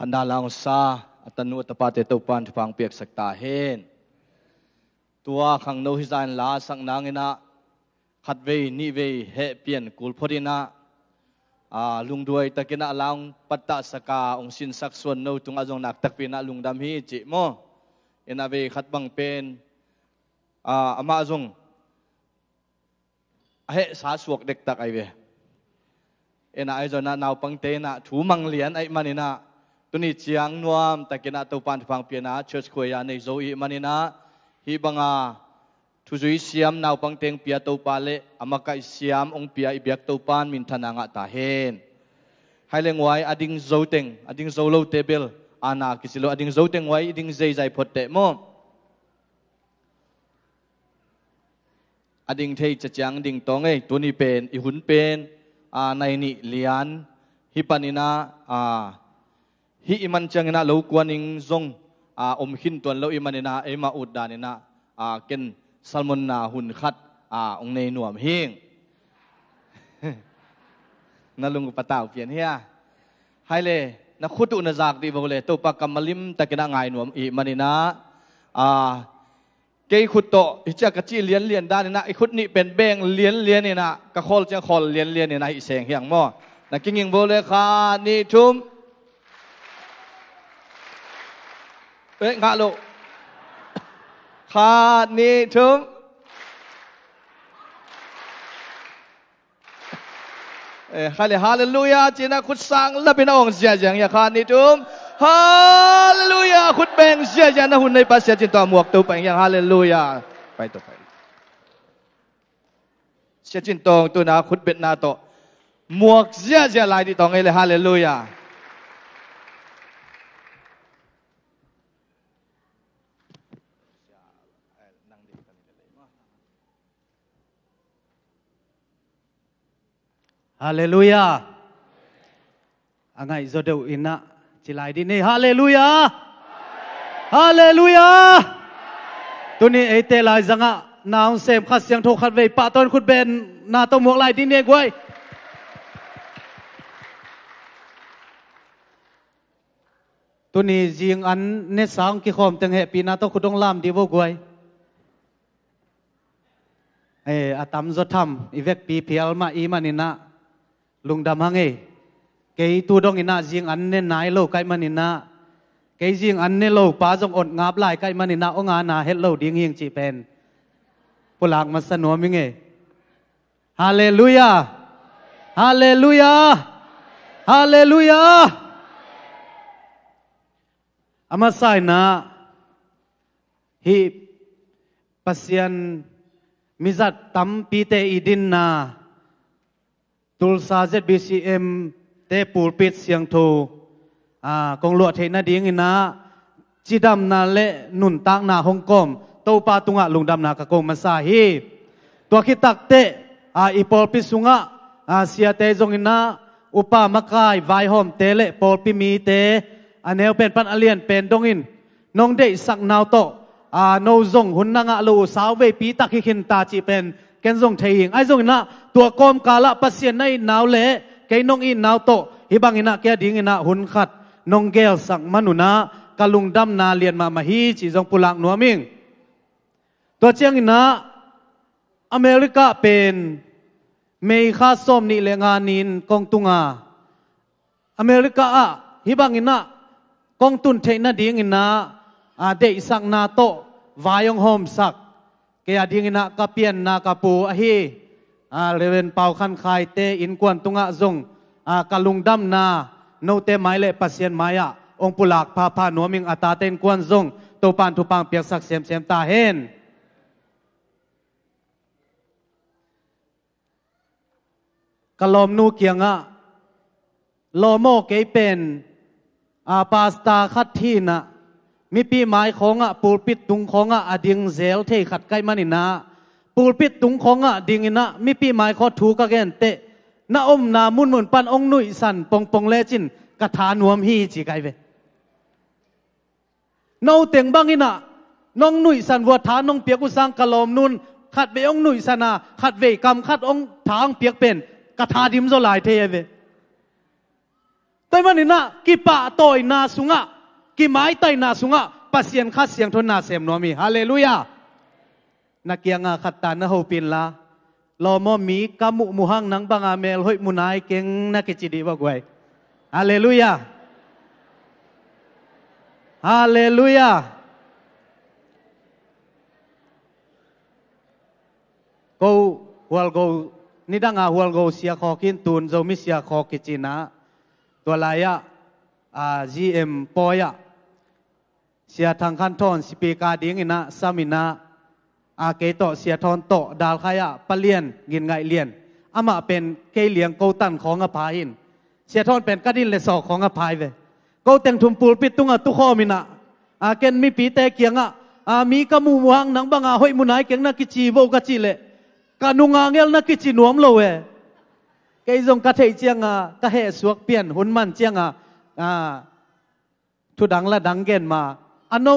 พันดาลองซาอัตโนตปาเตตุปันฟังเปียกสักตาเฮนตัวขังโนฮิจานลาสังนางนะขัดเวนิเวเฮเปียนกุลพอดีนะลุงด้วยตะกินะลางปัตตะสกาองสินสักส่วนโนตุงอาจงนักตักปีนะลุงดำฮีจิโมเอ็นอาเวขัดบังเป็นอามาจงเฮสาสวกเด็กตักไอเวเอ็นไอจงนะนาวปังเตนะถูมังเลียนไอมันนี่นะตัวนี้เจียงนวมตะกินะตุปันฟังเปียนะเชิดคุยในโซอีมันนี่นะฮีบังทุจุยเสียมนาวปังเตงเปียตุปาเลอามาไกเสียมองเปียอิเบียกตุปานมินทนางะตาเฮนให้เลงไว้อดิ่งโซเตงอดิ่งโซโลเตเบลอานาคิสิโลอดิ่งโซเตงไว้อดิ่งใจใจพดเตะโมอดิ่งเทจะจังดิ่งตองตัวนี้เป็นอิหุนเป็นในนิเลียนฮิปานินาฮิอิมันจังนะโลกวนิงซงอมหินตัวโลอิมันนินาเอมาอุดดานินาเกนซัลมอนนาหุ่นขัดองในหน่วมเฮงนั่นลุงปะตาวเปลี่ยนเฮียให้เลยนักขุตุนจากดีบอกเลยตัวปากกำมลิมตะกินะไงหน่วมอีมันนี่นะเกยขุดโตอิจฉากระจีเลียนด้านนี่นะไอขุดนี่เป็นเบงเลียนนี่นะกระโคลจะโคลเลียนนี่นะอีเสียงเฮียงมั่วนักกิ้งยิงบอกเลยค่ะนี่ทุ่มงาโลคานิทุมฮาเลลูยาจีน่าขุดสังและเป็นองค์เสียจังอย่าคานิทุมฮาเลลูยาขุดเบงเสียจังนะหุ่นในปัสเสียจินตัวหมวกตัวไปอย่างฮาเลลูยาไปตัวไปเสียจินตัวนะขุดเบ็ดนาโตหมวกเสียจังลายที่ตองเลยฮาเลลูยาฮาเลลูยาอังไงจะดูอินะจิลายดีนี่ฮาเลลูยาฮาเลลูยาตัวนี้ไอเตลายจังอะนาวเซมขัดเสียงโทขัดเวปะต้นขุดเบนนาตัวหมวกลายดีนี่กวยตัวนี้ยิงอันเนสังกิคอมตังเหปีนาตัวขุดองลามดีวกวยอาตามจะทำอีเวกปีเพียลมาอีมันนี่นะลุงดำฮังเกยตัวดงอินะจิงอันเนนายโลไกมันนี่นะเกยจิงอันเนโลป้าจงอดงาบลายไกมันนี่นะองานาเฮลโลดิ้งยิงจีเป็นปุลากมาสนวมิงฮาเลลูยาฮาเลลูยาฮาเลลูยาอามาไซนะฮิปัสยันมิจัดตั้มปีเตอีดินนาตุลซาเจบีซีเอ็มเตปูปิดเสียงโทกองหลวดเทนดิ้งนะจีดำนาเละนุนตักนาฮ่องกงโตปาตุงะลุงดำนากะกงมาซาฮีตัวคิตักเตอีปอลปิสุงะเสียเตจงอินะอุปามากายไวหอมเตเลปอลปิมีเตอันเนวเป็นปันอเลียนเป็นดงอินนงเดสักนาวโตโนซงหุ่นนางะลูสาวเวปีตักขินตาจีเป็นเกนซงเทียงไอซงนะตัวกอมกาละปัสเซียนในนาวเละเกนงอินนาวโตฮิบังอินะแกดิ้งอินะหุ่นขัดนงเกลสักมนุนะกะลุงดำนาเลียนมามาฮีจีจงปุลักนัวมิงตัวเจียงอินะอเมริกาเป็นเมฆาส้มนิเลงานินกองตุงาอเมริกาฮิบังอินะกองตุนเทนดิ้งอินะเดอิสักนาโตวายองโฮมสักเกียดิ้งอินะกะเปียนนากะปูอะฮีเรเวนเป่าคันคายเตอินกวนตุงะซงกะลุงดำนาโนเตไมเลปัสเซียนมายะองปุลักพาหนัวมิงอัตาเตนกวนซงโตปานทุปังเปียกสักเสียมตาเฮนกะลอมนูเกียงะโลโมเกเป็นปาสตาคัดที่นะมีปีหมายของปูปิดตุงของอดิงเซลเทขัดใกล้มันนี่นะปูปิดตุงของดิงนะมีปีหมายขอถูกกะเกนเตนาอมนามุนมุนปันองนุยสันปงเลจินกะทานวมฮีจีไกเวนาเต็งบังอินะน้องนุยสันวัวทานน้องเปียกุสังกะลอมนุนขัดเวองนุยสันขัดเวกำขัดองทางเปียกเป็นกะทาดิมโซลายเทเว ตัวมันนี่นะกิปะโตยนาสุงะกิไม้ไตนาสุงะปัสยันขัดเสียงทนนาเสมนัวมีฮาเลลูยานักยังขัดตานะฮูปินละลอมมีกามุมุหังนังบังอาเมลหอยมุนายเก่งนักจิดีบกไว้ฮาเลลูยาฮาเลลูยากูหัวกูนี่ดังอาหัวกูเสียขอกินตูนโจมิเสียขอกิจินะตัวลายะGM ปอยะเสียทางคันทอนสปีกาดิ้งอินะสามินะเกโตเสียทอนโตดาลขยะปะเลียนกินไงเลียนอามาเป็นเกเลียงโกตันของอภัยเสียทอนเป็นกระดินเลสอของอภัยเวโกเต็งทุมปูลปิดตุงตุข้อมินะเกนมีปีเตเกียงมีกมูมวังนังบังหอยมุนายเกียงนักกิจีโวกจิเลกานุงเงลนักกิจีนวมโลเวเกยจงกระเทยเจียงกระเหสวกเปลี่ยนหุ่นมันเจียงทุดังละดังเกนมาอันโน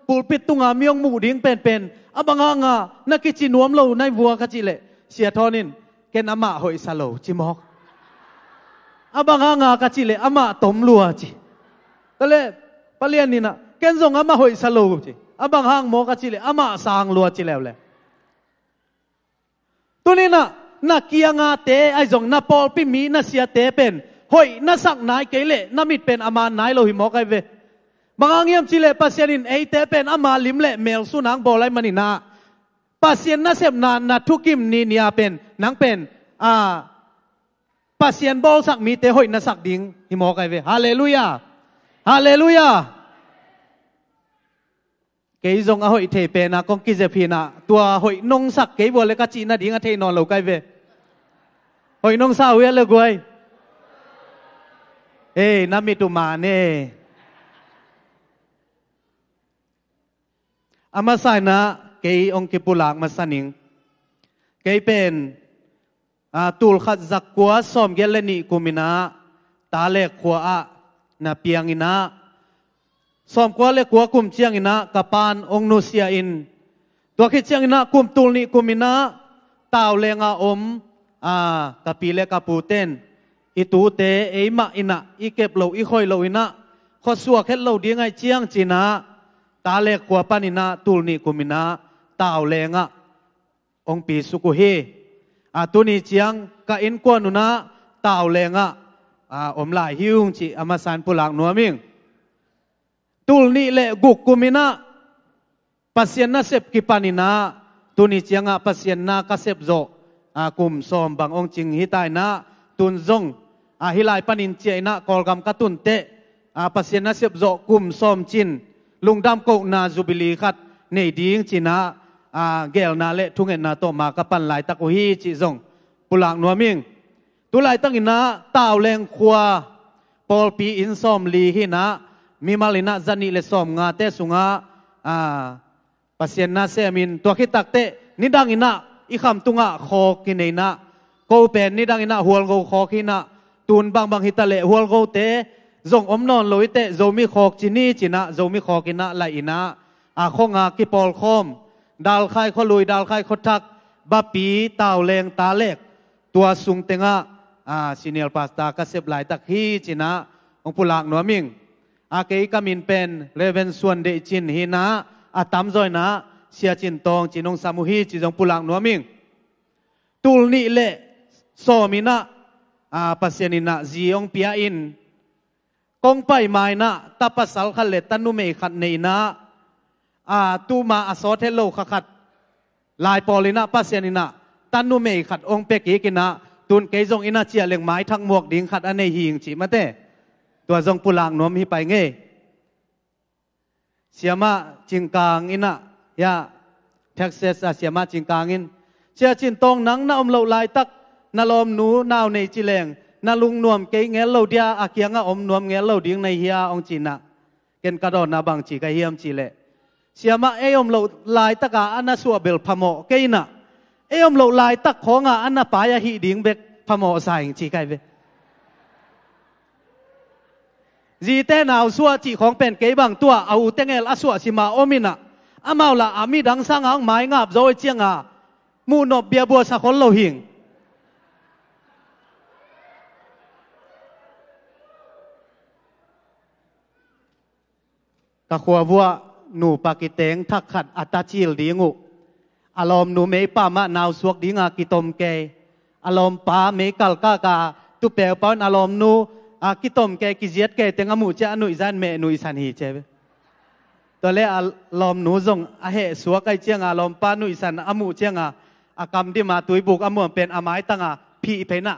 ปูปิดตุงมีองมูดิ้งเป็นบังนักกิจีนวมโลในวัวกจิเลเสียทอนินเกนอามาหอยสโลจิมอกบังกจิเลอามาตมลัวจิก็เลยปะเลียนนี่นะเกนจงอามาหอยสโลจิบังโมกจิเลอามาสางลัวจิแล้วเลยตัวนี้นะนักเกียงเตะไอจงนับปอลปิมีนักเสียเตะเป็นหอยนักสักนายเกลเลนับมิดเป็นอามานายโลหิมอกไอเวบางอย่างจิเลปัสยานินเอเตะเป็นอามาลิมเละเมลสุนังบอลไลมันนี่นะปัสยานนักเสพนานนักทุกิมนี่เนี่ยเป็นนังเป็นปัสยานบอลสักมีเตะหอยนักสักดิ้งหิมอกไอเวฮาเลลูยาฮาเลลูยาเกยจงหอยเทเปนะกงกิเจพีนะตัวหอยนงสักเกยบัวเลกจีนะดิ้งเทนอนโลกไกเวหอยนงสาวเวลกวยน้ำมิตุมาเน่อามาสายนะเกยองกิปุลางมาสนิงเกยเป็นตูลขัดจักกัวสอมเกลนิกุมินะตาเล็กขัวนาเปียงอินะสอมกัวเล็กกัวกุมเชียงอินะกับปานองนุเซียอินตัวคิดเชียงอินะกุมตูลนิกุมินะตาวเลงอมกับปีเล็กกับปูเต้นอิตูเตเอมาอินะอีเก็บโลอีคอยโลอินะข้อสัวเข็ดโลดีไงเชียงจีนะตาเล็กกัวปานินะตูลนิกุมินะตาวเลงองปีสุกุเฮตัวนี้เชียงกับอินกวนุนะตาวเลงอมลายหิวจีอามาสานปุลังนัวมิงตูลนี่เละกุกกุมินะปัสยันนาเสพกิปานินะตัวนี้เชียงปัสยันนากเสพโจกุมสอมบางองจิงฮิตายนะตุนจงฮิลายปานินเจนะกอลกำกตุนเตปัสยันนาเสพโจกุมสอมจินลุงดำโกนาจูบิลีขัดในดิ้งจีนะเกลนาเละทุ่งเงินนาโตมากับปันหลายตะกุฮีจีจงปุลังนัวมิงตุลายตั้งอินะตาวแรงขวาปอลปีอินซอมลีหินะมีมาลินะจันนิเลซอมงาเตสุงาปัสยันนาเซมินตัวคิดตักเตนิดังอินะอีคำตุงะขอกินเนนะโกเป็นนิดังอินะหัวโกขอกินะตูนบางฮิตาเลหัวโกเตจงอมนอนลอยเตโจมีขอจินีจินะโจมีขอกินะไลอินะคงกิปอลคอมดาลไข่ขลุยดาลไข่ขทักบาปีตาวแรงตาเล็กตัวสุงเตงะซิเนียลพาสตากระเสบหลายตักฮีจินะองปุลักนัวมิงเกยกามินเป็นเลเวนส่วนเดจินฮีนะตามจอยนะเสียจินตองจินองสามุฮีจิจงปุลักนัวมิงตูลนี่เละโซมินะปัสยานินะจีองเปียอินกงไปไม้นะตาปัสสัลขันเลตันุเมขัดเนนะตูมาอสอเทโลขัดลายปอลินะปัสยานินะตันุเมขัดองเปกีกินะตุนเกยจงอินาเจียเลียงไม้ทั้งหมวกดิ้งขัดอันในหิงจีมาเต้ตัวจงปุลังนวมฮิไปเงเสียมาจิงกางอินะยาเท็กซัสเสียมาจิงกางอินเชียจินตองนังนาอมเหลาลายตักนาลอมหนูนาวในจิเลงนาลุงนวมเกยเงลเหลาเดียอาเกียงอมนวมเงลเหลาดิ้งในเฮียองจีนะเกนกระโดดนาบังจีกะเฮียมจีเลเสียมาอมเหลาลายตักอันนาสัวเบลพโมเกยนะอมเหลาลายตักของอันนาปายาหิดิ้งเบกพโมใส่จีไกเวจีเต้นเอาสัวจีของเป็นเกยบังตัวเอาเตงเอลอสัวสิมาอมินะอามาละอามีดังสังหังไม้งับโจยเจียงมูนบเบียบัวสักคนโลหิง อ ะขววัวหนูปากิเตงทักขัดอัตจิลดีงูอารมณ์หนูเมย์ป้ามะนาวสวกดีงากิตมเกอารมณ์ป้าเมย์กัลกากาตุเปลป้อนอารมณ์หนูกิตมเกกิเจียดเกเตงอมูเจอนุอิซันเมนุอิซันฮีเจเบตัวเล่อารมณ์หนูจงเหสวกไอเจียงอารมณ์ป้านุอิซันอมูเจียงอากรรมที่มาตุยบุกอมวเป็นอไม้ตั้งพี่เพนะ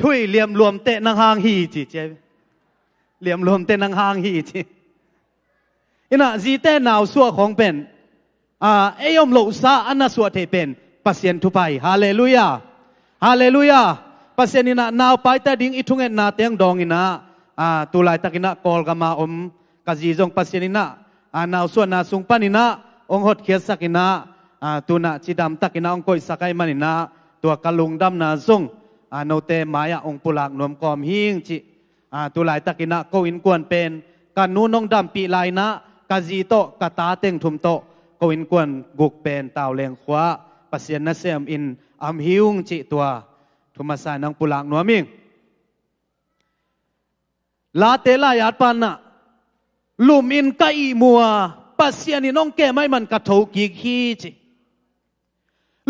ทุยเหลี่ยมรวมเตะนังหางฮีจีเจเหลี่ยมรวมเตะนังหางฮีจีอินะจีเตนาวสัวของเป็นเอยมโลซาอันน่ะสัวเทเป็นปัสยันทุไปฮาเลลูยาฮาเลลูยาปัสยันอินะนาวไปแต่ดิ้งอิทุงเอ็นนาเตียงดองอินะตุลายตะกินะกอลกามากะจีจงปัสยันอินะนาวสัวนาสุงปันอินะองหดเขียสักอินะตุนะจิดำตะกินะองคอยสักไอมันอินะตัวกะลุงดำนาซงโนเตมายาองปุลักนวมกอมหิงจิตุลายตะกินะโกอินกวนเป็นกันนูนองดำปีลายนะกะจีโตกะตาเต็งทุมโตโกอินกวนกุกเป็นตาวเลงขวาปัสยันนัเซมอินอัมหิวงจิตัวทุมาสายนองปุลักนวมิงลาเตลายาดปันนะลุมอินกะอีมัวปัสยันนิน้องแก่ไม่มันกะโถกีขี้จิ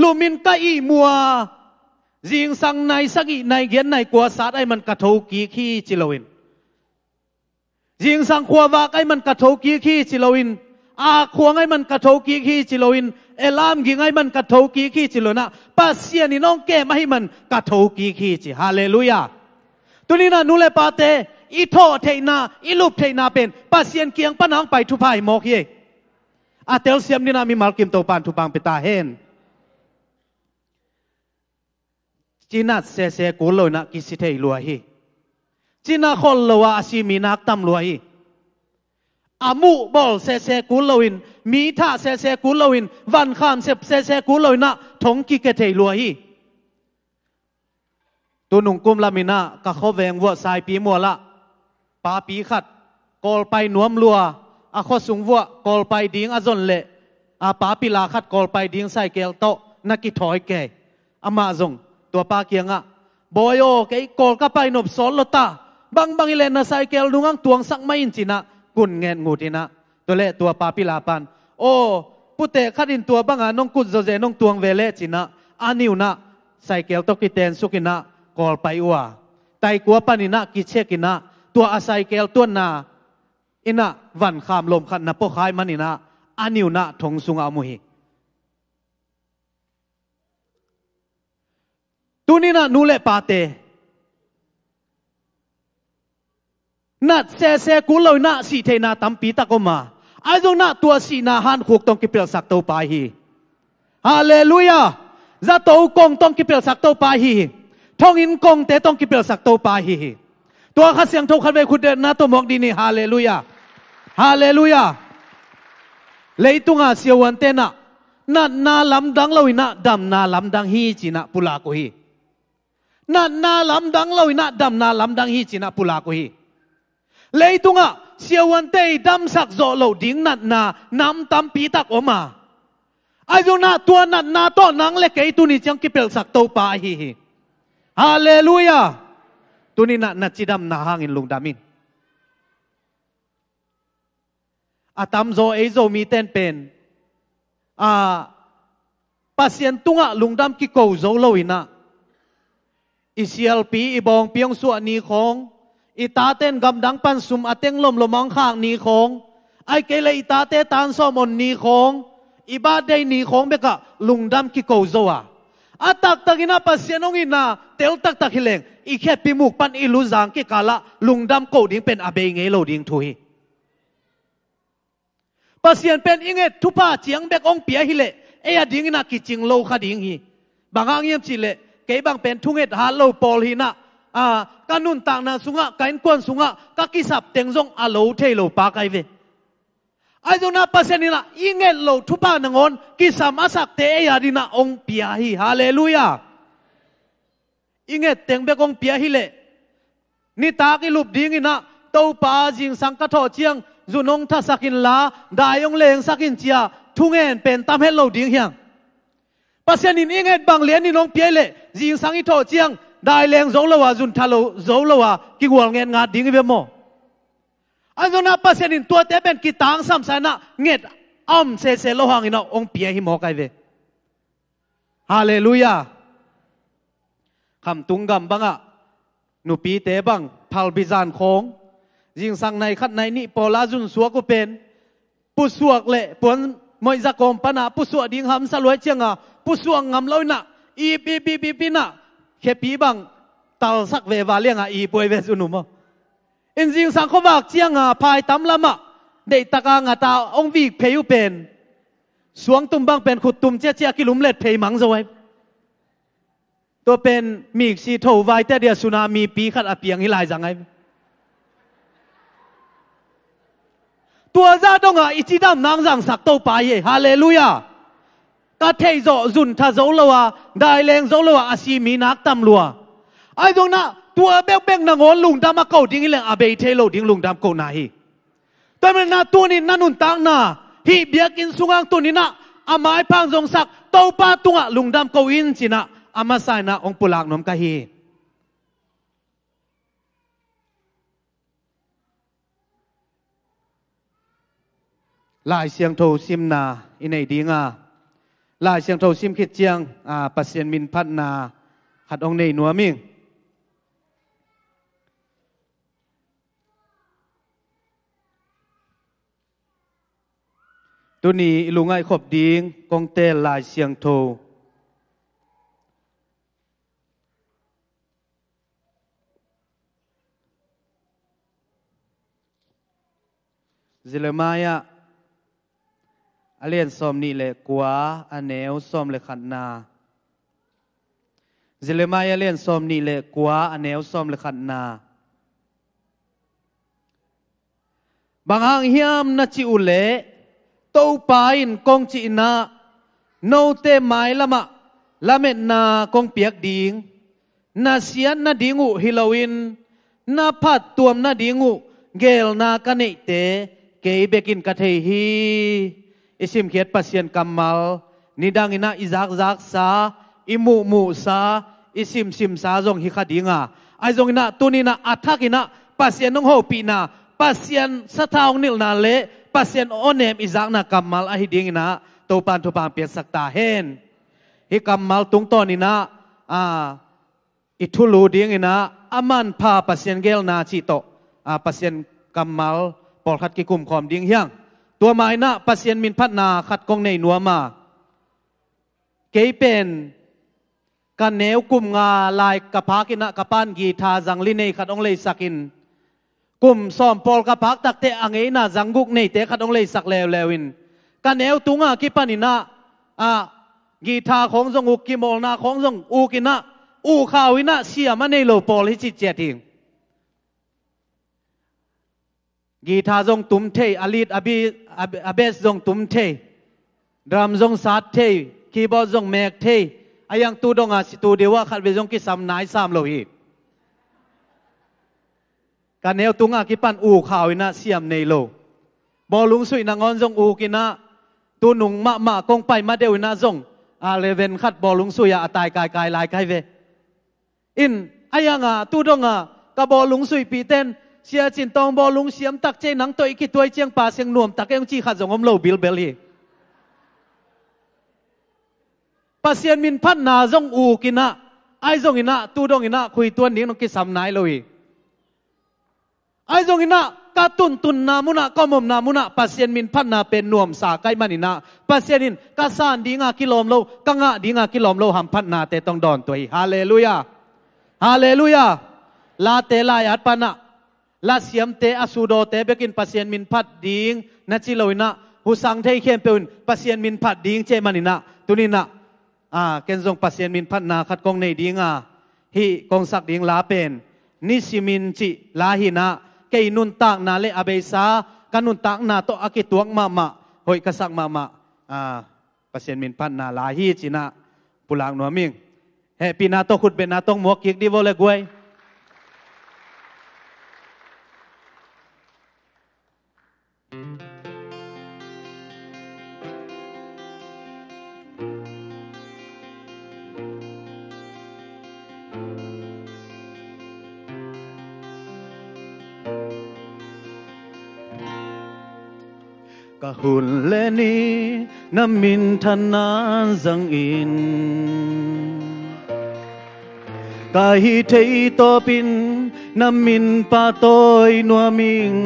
ลุมินกะอีมัวจิงสังในสักอีในเกียนในกัวสาดไอมันกะโถกีขี้จิโลวินจิงสังขวาวากไอมันกะโถกีขี้จิโลวินขวงไอมันกะโถกีขี้จิโลวินเอลามกิงไอมันกะโถกีขี้จิโลนะปัสยันนิน้องแก่ไม่ให้มันกะโถกีขี้จิฮาเลลูยาตัวนี้นะนูเลปาเตอีโทเทนาอีลูปเทนาเป็นปัสยันเกียงปนังไปทุพายมอกเยเตลเซียมนี่นะมีมาลกิมโตปานทุปังเปตาเฮนจีน่าเสกูลอยนักกิสิเทยลัวฮีจีน่าคนลัวอาชีมีนักตำลัวฮีอามูบอลเสกูลอยนมีท่าเสกูลอยนวันข้ามเสกูลอยนะทงกิเกเทยลัวฮีตัวนุ่งกุมลามินะกะเขาแวงวัวสายปีมัวละปาปีขัดกอลไปนวมลัวข้อสูงวัวกอลไปดิ้งอจนเละปาปีลาขัดกอลไปดิ้งใส่เกลโตนักกิถอยแก่มาจงตัวปาเกียงบอยโอเกยกอลก็ไปนบสอนลตาบางอิเลนนะไซเกลดุงังตวงสักไม่อินจินะกุนเงินงูดินะตัวเละตัวปาปิลาปันโอ้ปุเตขัดินตัวบางน้องกุดโจเจน้องตวงเวเลจินะอานิวนะไซเกลตกิเตนสุกินะกอลไปวัวไตกัวปานินะกิเชกินะตัวอาไซเกลตัวนาอินะวันข้ามลมขันนะพวกขายมันนี่นะอานิวนะทงสุงอามุฮีตัวนี้นะนูเลปาเตนัดเซกุลอยนะสีเทนาตัมปีตะกมาไอ้ตรงนั้นตัวสีนาฮันขุกต้องกิเปลสักตัวไปฮีฮาเลลูยาจะตัวกงต้องกิเปลสักตัวไปฮีทองอินกงเตต้องกิเปลสักตัวไปฮีตัวข้าเสียงทุกขันเวคุดเดนะตัวมอกดีนี่ฮาเลลูยาฮาเลลูยาเลยตุงอาเสียวันเตนะนัดนาลำดังลอยนะดำนาลำดังฮีจีนะปุลากุฮีนัดนาลำดังลอยนะดำนาลำดังฮีจีนะปุลากุฮีเลยตุงอาเสียวันเตดำสักโจโลดิ้งนัดนานำตัมปีตักออกมาไอ้ตรงนั้นตัวนัดนาโตนังเล็กไอ้ตัวนี้จังกิเปลสักตัวไปฮีฮาเลลูยาตัวนี้นัดจีดำนาหางอินลุงดามินตัมโจเอโจมีเต้นเป็นปัสยันตุงะลุงดำกิโกโจโลวินะอิเซียลปีอีบองเปียงสวนีของอิตาเต้นกำดังปันสุมอเต็งลมมังข้างนีของไอเกลอิตาเตตานซอมอนนีของอิบาดได้นีของเบกะลุงดำกิโกโจอะตักตักินะปัสยันองอินะเตลตักฮิเลงอีแค่ปีมุกปันอิลุจังกิกาละลุงดำโกดิ้งเป็นอเบงเอโลดิ้งทุยปัสยันเป็นอิงเอทุพาเจียงเบกองเปียฮิเลเอียดิ้งนักกิจิงโลขดิ้งฮีบางอย่างเยี่ยมจิเลเกบังเป็นทุ่งเอ็ดฮาโลปอลฮีนะการนุ่นต่างนาสุงะการกวนสุงะกักิสับเต็งซงอาโลเทโลปากไอเวไอจงนาปัสยันนี่ละอิงเอโลทุพานงอนกิสามอาศักเตเอียดินะองเปียฮีฮาเลลูยาอิงเอเต็งเบกองเปียฮิเลนี่ตากิลุบดิ้งนะเต้าปาจิงสังกัดทอเจียงจุนงทัศกินลาได้ยงเลงสักินเจียทุ่งเงินเป็นตามเฮลโลดิ้งเฮียงปัสยันนินอิงเงินบางเลียนนี่น้องเปียเลยจิงสังอิทอเจียงได้เลงโจลวาจุนทาโลโจลวากิวลเงินงาดิ้งเวโม อันนั้นปัสยานินตัวเตเป็นกีตางซ้ำสนะเงียดอ้อมเซโลหังอินะองเปียหิมอกไอเวฮาเลลูยาคำตุงกำบังอะนุปีเตบังพัลบิจานโคงยิงสังในขัดในนี่ปอลาจุนสัวก็เป็นผู้สวกเละปวนมวยจักรมปนาผู้สวดิ่งหำสลวยเชียงอ่ะผู้สวงงำลอยน่ะอีปีน่ะแค่ปีบังตาสักเววาเลียงอ่ะอีป่วยเวสุนุมอินจิงสังขวักเชียงอ่ะพายตำละมะเดตะกางอ่ะตาองวีเพยุเป็นสวงตุ่มบังเป็นขุดตุ่มเจี๊ยกิลุมเล็ดเพยมังจะไว้ตัวเป็นมีสีโถไว้แต่เดียสุนามีปีขัดอเปียงฮิลายจังไงตัวซาต้องอ่ะอิจิดามนางจังสักโตไปฮาเลลูยาก็เทโจจุนท่าโจลัวได้แรงโจลัวอาชีมีนักตำลัวไอ้ตรงน่ะตัวเบ้งนางอนลุงดำมาเก่าดิ้งแรงอาเบยเทโลดิ้งลุงดำเก่าไหนตัวมันน่ะตัวนี้นั่นนุนตังน่ะฮีเบียกินสุงังตัวนี้น่ะอาไม้พังจงสักโตป้าตัวลุงดำเก่าอินจิน่ะอามาใส่น่ะองปุลากนมกะฮีลายเสียงโทซิมนาอินไอดีงาลายเสียงโทซิมคิดเจียงปัสเซียนมินพัฒนาขัดองในนัวมิงตัวนี้ลุงไอขบดิงกองเตลลายเสียงโทซิเลมายะอเลียนซอมนี่เลยกว่าอันเนวซอมเลยขันนาซิเลมายะเลียนซอมนี่เลยกว่าอันเนวซอมเลยขันนาบางอย่างเฮียมนัจิอุเล่โตปาอินกงจีนาโนเตไมละมะละเมนนากงเปียกดิงนาเซียนนาดิงูฮิลาวินนาพัดตัวมนาดิงูเกลนากันเนเตเกยเบกินกะเทฮีอิสิมเขียดปัสเซียนกัมมัลนิดังอินาอิซักซาอิมูซาอิสิมซาจงฮิคดิงาไอจงอินาตุนินาอัทักอินาปัสเซียนนงโฮปีนาปัสเซียนสะทาวนิลนาเลปัสเซียนโอเนมอิซักนากัมมัลอหิดิงอินาโตปันทุปางเปียสักตาเฮนฮิกัมมัลตุงตอนินาอิทุลูดิงอินาอามันพาปัสเซียนเกลนาจิโตปัสเซียนกัมมัลปอลขัดกิกุมคอมดิงเฮียงตัวหมายนะปัสเซียนมินพัฒนาขัดกงในนัวมาเกยเป็นกันแนวกุมงาลายกะพากินะกะปานกีทาจังลินในขัดองเลยสักินกุมซ้อมปอลกะพักตักเตอังเอนะจังกุกในเตขัดองเลยสักเลวินกันแนวตุงากิปานินะกีทาของจงอุกิโมลนาของจงอูกินะอูข่าวินะเสียมันในโลปอลฮิจิเจติงกีทาจงตุ้มเทอลีดอเบสจงตุ้มเทดรัมจงสัดเทคีย์บอร์ดจงแมกเทอายังตูดงอาสิตูเดียวว่าขัดเวจงกิสามนายสามโลหิตการแนวตุงอากิปันอูข่าวินะเสียมในโลบอลุงสุยนางอนจงอูกินะตูหนุ่งมะกงไปมาเดวินะจงเลเวนขัดบอลุงสุยอาตายกายลายไกเวอินอายังตูดงกะบอลุงสุยปีเต้นเสียจินตองบอลุงเสียมตักเจนังตัวอีกตัวเจียงป่าเสียงนวมตักยังจีขัดจงอมโลบิลเบลีปัสเซียนมินพัฒนาจงอูกินะไอจงอินะตูดงอินะคุยตัวนี้นกิสามนายเลยไอจงอินะกาตุนนามุนะก็มมนามุนะปัสเซียนมินพัฒนาเป็นนวมสาไกมันอินะปัสเซียนินกาซานดีงากิโลมโลกังะดีงากิโลมโลหัมพัฒนาแต่ต้องดอนตัวฮาเลลูยาฮาเลลูยาลาเตลายอัดปานะลาเสียมเตอสูโดเตเบกินปัสเซียนมินพัดดิงนัจิโลวินะหูสังเทเข้มเปิลปัสเซียนมินพัดดิงเจมันอินะตุนินะเกณฑ์ทรงปัสเซียนมินพัดนาขัดกองในดิงฮิกองสักดิงลาเป็นนิสิมินจิลาหินะเกยนุนตักนาเลอเบซากันนุนตักนาโตอากิตวงมาหอยกษักมาปัสเซียนมินพัดนาลาฮิจินะปุลางนัวมิงเฮปีนาโตขุดเบนาตงหมวกกิกดิโวเลกวย cả hồn lên đi nắm min thân na dâng in cả hi thấy to pin nắm min pa tôi noa mình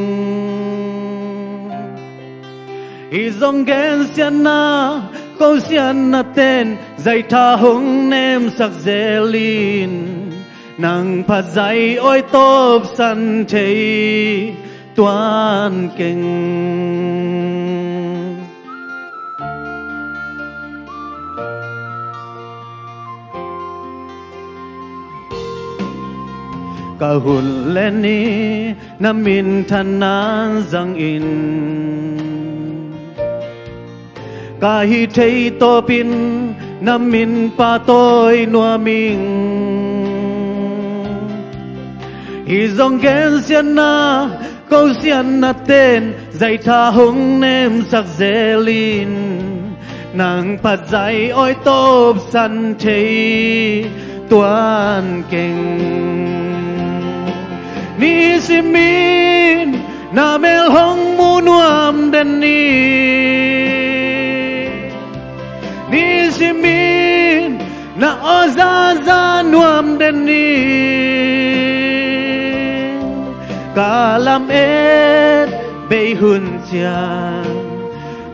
hi dòng gen xian na câu xian na tên dây tha hung nem sắc dễ lin nàng phát dây ôi tốp săn thấy toàn kinh cả hồn lên đi nắm min thân na dâng in cả hi thấy to pin nắm min pa tôi noa mình hi dòng gen xian na câu xian na tên dây tha hung nem sắc dễ lin nàng phát dây ôi tốp săn thấy toàn kinh ni simin na mel hong mu nuam den ni simin na oza nuam den cả làm ết bê hun chiang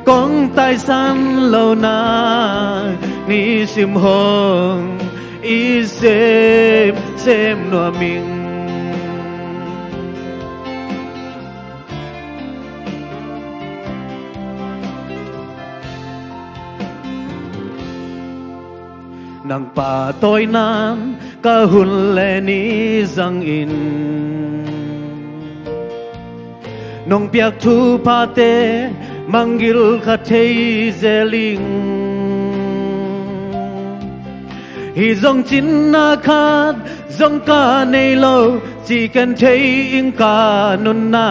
con tài san lâu na ni sim hong i xem noa mình nàng pa tôi nam cả hun lệ ni dâng in nong piak thu pa te mangil kha thei zeling hi dòng chin na khat dòng ca nei lo chỉ cần thấy in ca nun na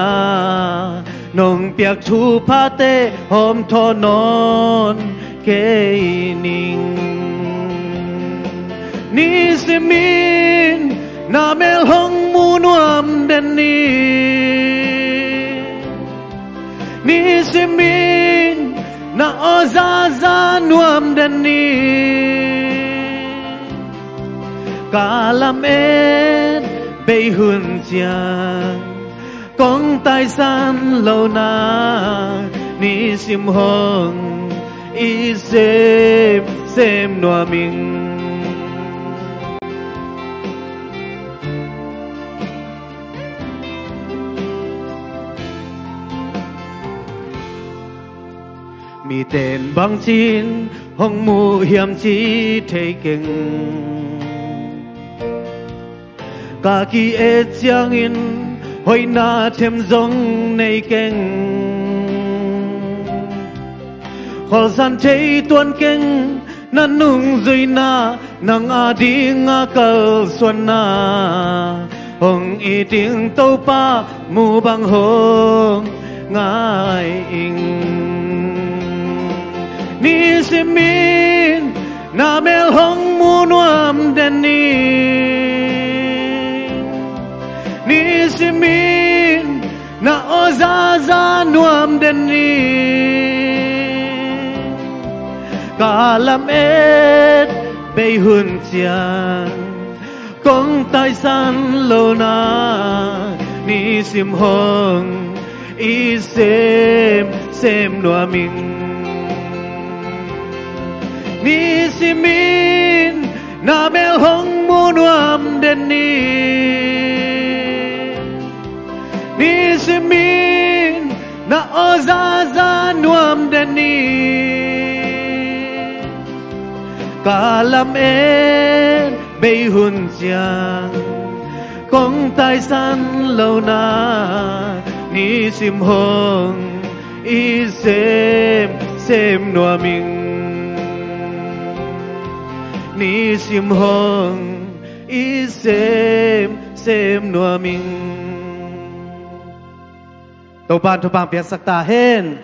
nong piak thu pa te hôm tho non ke ning ni simin na mel hong mu nuam den ni simin na oza nuam den cả làm ết bê hun chiang con tài san lâu na ni sim hong i xem noa mình mi tên băng chín hong mu hiểm chi thấy kinh cả khi ết giang in hồi na thêm giống này kinh khó gian thấy tuân kinh na nung dưới na nang a đi nga cầu xuân na hong y tiếng tâu pa mu băng hong ngai in ni simin na mel hong mu nuam den ni simin na oza nuam den cả làm ết bê hun chiang con tài san lâu na ni sim hong i xem noa mình ni simin na mel hong mu nuam den ni simin na oza nuam den cả làm ết bê hun chiang con tài san lâu na ni sim hong i xem noa mình ni sim hong i xem noa mình tàu pan thu pang pian sắc ta hen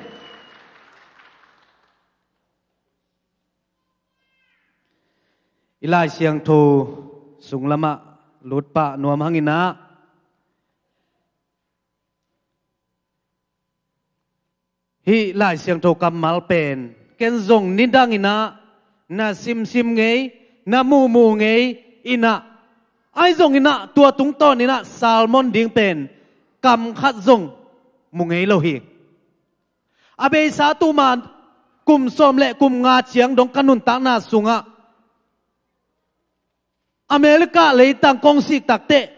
ilai siang thu sung lama lut pa nuam hangina hi lai siang tho kamal pen ken zong nidang ina na sim ngei na mu ngei ina ai zong ina tua tung ton ina salmon ding pen kam khat zong mu ngei lo hi abe sa tu man kum som le kum nga chiang dong kanun ta na sunga America le tang kong sik takte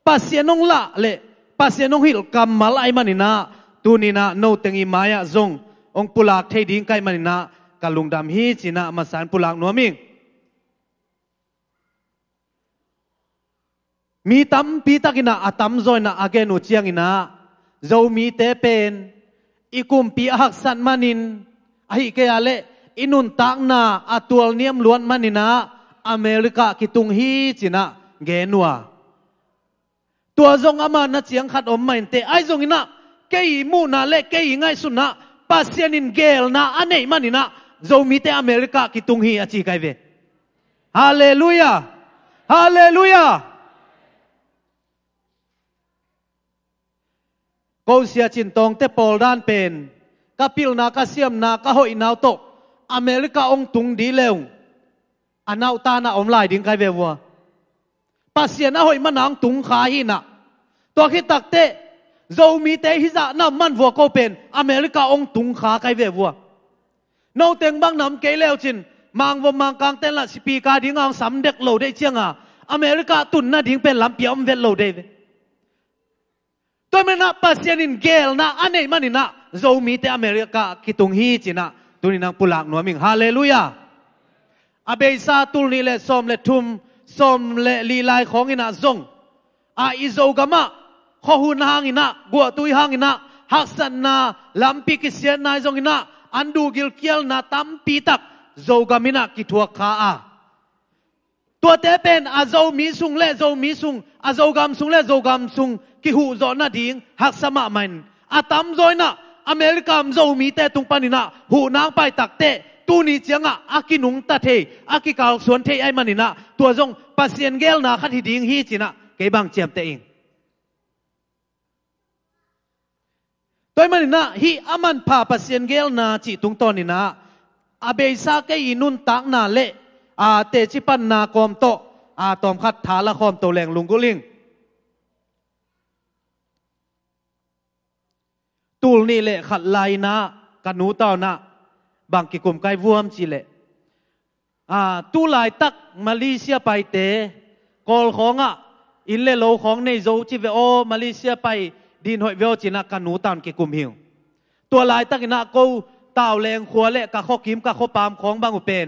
pasianong la le pasianong hil kam malai manina tunina no tengi maya zong ong pulak thei ding kai manina kalungdam hi china masan pulak nuaming mi tam pi takina atam zoina agenu chiang ina zo mi te pen ikum pi hak san manin ahi ke ale inun tak na atual niam luan manina America kitung hi china genua tua zong ama na chiang khat om main te ai zong ina kei mu na le kei ngai suna pasianin gel na anei manina zo mi te America kitung hi achi kai ve hallelujah hallelujah ko sia chin tong te pol dan pen kapil na ka siam na ka hoi naw to America ong tung di leung anau ta na om lai ding kai ve wa pasian a hoi manang tung kha hi na to khi takte zo mi te hi za na man vo ko pen America ong tung kha kai ve wa no teng bang nam ke leo chin mang vo mang kang ten la sipi ka ding ang sam dek lo de chianga America tun na ding pen lam pi om vel lo de tôi mới na pasianin gel na anei manina zo mi te America kitung hi china tuninang pulak no ming hallelujah abe sa tul ni le som le thum som le li lai khong ina zong a izo gama kho hun hang ina gwa tui hang ina haksan na lampi ki sian na zong ina andu gil kial na tam pi tak zo gamina ki thua kha a tua te pen a zo mi sung le zo mi sung a zo gam sung le zo gam sung ki hu zo na ding hak sama man a tam zoina America zo mi te tung panina hu nang pai tak te tu ni chianga akinung ta the akikal suan the ai manina tua zong pasien gel na khat hi ding hi china ke bang chem te ing toy manina hi aman pha pasien gel na chi tung ton ina abe sa ke inun tak na le a te chi pan na kom to a tom khat thala khom to leng lungguling tul ni le khat lai na kanu taw na bang ki kum kai vuam chi le tu lai tak Malaysia pai te kol khonga in le lo khong nei zo chi ve o Malaysia pai din hoi veo china kanu tan ki kum hiu tua lai tak ina ko taw leng khwa le ka kho kim ka kho pam khong bang u pen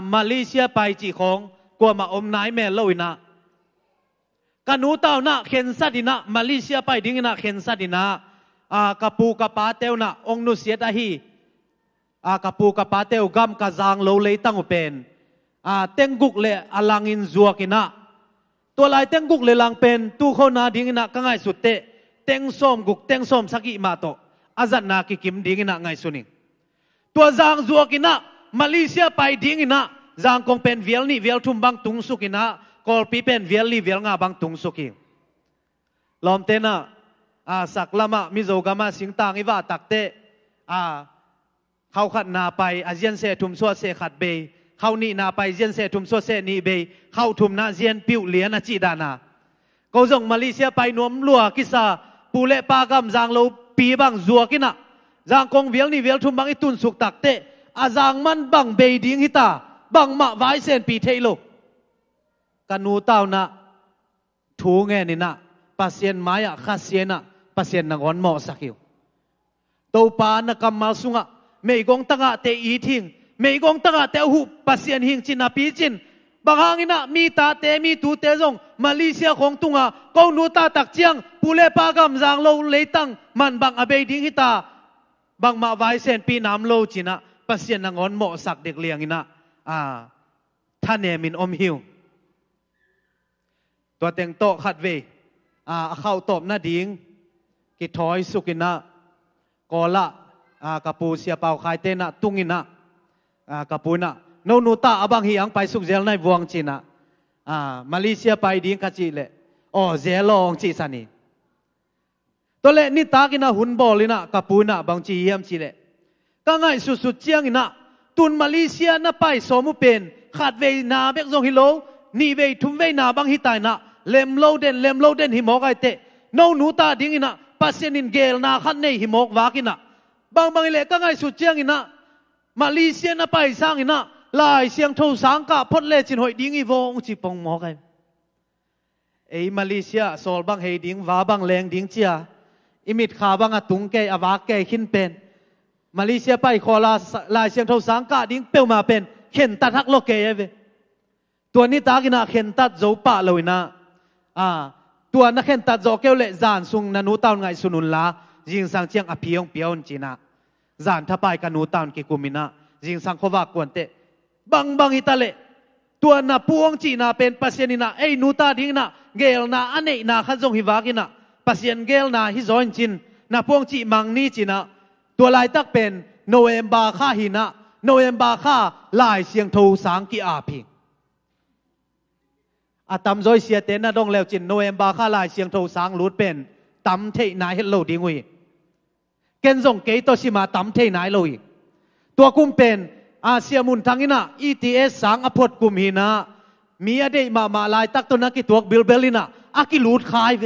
Malaysia pai chi khong kwa ma om nai me lo ina kanu taw na khen sadina Malaysia pai ding ina khen sadina kapu kapa teu na ong nu siat a hi kapu kapa teu gam ka zang lo le tang u pen tengguk le alangin zuakina to lai tengguk le lang pen tu kho na ding ina ka ngai sut te teng som saki ma to azat na ki kim ding ina ngai suning to zang zuakina Malaysia pai ding ina zang kong pen vial ni vial thum bang tung sukina kol pi pen vial li vial nga bang tung suki lom te na saklama mizogama singtang iwa takte khau khat na pai azian se thum so se khat be khau ni na pai zian se thum so se ni be khau thum na zian piu lian a chi dana ko jong Malaysia pai nom lua kisa pule pa gam jang lo pi bang zuwa kina jang kong vial ni vial thum bang itun suk takte azang man bang be ding hita bang ma vai sen pi thailo kanu taw na thu nge ni na pasien maya khasiena pasien nangon mo sakil to pa na kamal sunga mei gong tanga te i thing mei gong tanga te hu pasien hing chin pi chin bangangina mi ta te mi tu te jong Malaysia khong tunga ko nu ta tak chiang pule pa gam jang lo leitang man bang abe ding hita bang ma vai sen pi nam lo china pasien nangon mo sak dek liang ina thane min om hiu to teng to khat ve khau top na ding ki thoi sukina kola kapu sia pau khai te na tungina kapuna no nu ta abang hi ang pai suk zel nai buang china Malaysia pai ding khachi le o zelong chi sani ตัวเล่นี่ตากินะหุ่นบอลินะกับปูนะบางจีเยี่ยมจีเล่ก็ง่ายสุดๆเจียงอินะตุนมาเลเซียน่ะไปสมุเป็นขาดเวนาเบกซงฮิโลนี่เวทุ่มเวนาบางฮิตายนะเลมโลเดนหิมอกไอเตน้องหนูตาดิ้งอินะปัสเซนินเกลนาขันในหิมอกวากินะบางเล่ก็ง่ายสุดเจียงอินะมาเลเซียน่ะไปสร้างอินะลายเสียงทูสังกะพดเล่จินหอยดิ้งอีโวงจีปงหมอกไอเอมาเลเซียโซลบังเฮดิ้งวาบังแรงดิ้งเจียอิมิดขาบังตุงเกอวาเกขินเป็นมาเลเซียไปขอลายเสียงทูสังกะดิ้งเปียวมาเป็นเข็นตัดฮักโลเกยเวตัวนี้ตากินะเข็นตัดโจปะเลยนะตัวนักเข็นตัดโจเกลเละจานซุงนันูตาวไงสุนุนลายิงสังเชียงอภิยงเปียวจีนะจานทับไปกันนูตาวกิกุมินะยิงสังขวากวนเตบางอิตาเลตัวน่ะพวงจีน่ะเป็นปัสเซียนินะไอ้นูตาดิ้งน่ะเกลน่ะอันนี้น่ะขันจงฮิวากินะปัสเซียนเกลน่ะฮิจอยจินน่ะพวงจีมังนี่จีนะตัวลายตักเป็นโนเอมบาค่าหินะโนเอมบาค่าลายเสียงทูสังกีอาพิงตำจอยเสียเต้นน่ะดงแล้วจินโนเอมบาค่าลายเสียงทูสังรูดเป็นตำเทนายเฮลโลดิ้งวิเกณฑ์ส่งเกยตัวชิมาตำเทนายโลยตัวกุมเป็นอาเซียมุนทั้งอินะ ETS สังอภพกุมหินะมีอะไรมาลายตักตัวนักกิตัวบิลเบลินะอากิลูดขายเว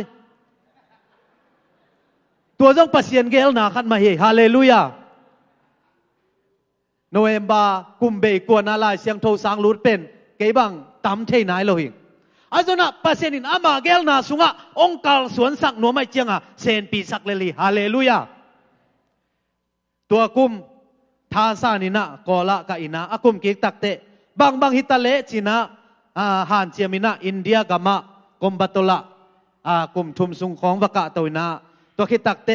ตัวจงปัสเซียนเกลนาขันมาเฮฮาเลลูยาโนเอมบากุมเบกวนอะไรเสียงโทสังลูดเป็นเกยบังตำเทนายโลหิอาจนะปัสเซียนินอามาเกลนาสุงะองค์การสวนสักหนัวไม่เจียงเซนปีสักเลลีฮาเลลูยาตัวกุมทาซานินะกอละกะอินะอากุมกิกตักเตบางฮิตาเลจินะฮานเจียมินะอินเดียกามะกุมบัตุละกุมทุมสุงของวะกะตัวนะตัวคิดตักเต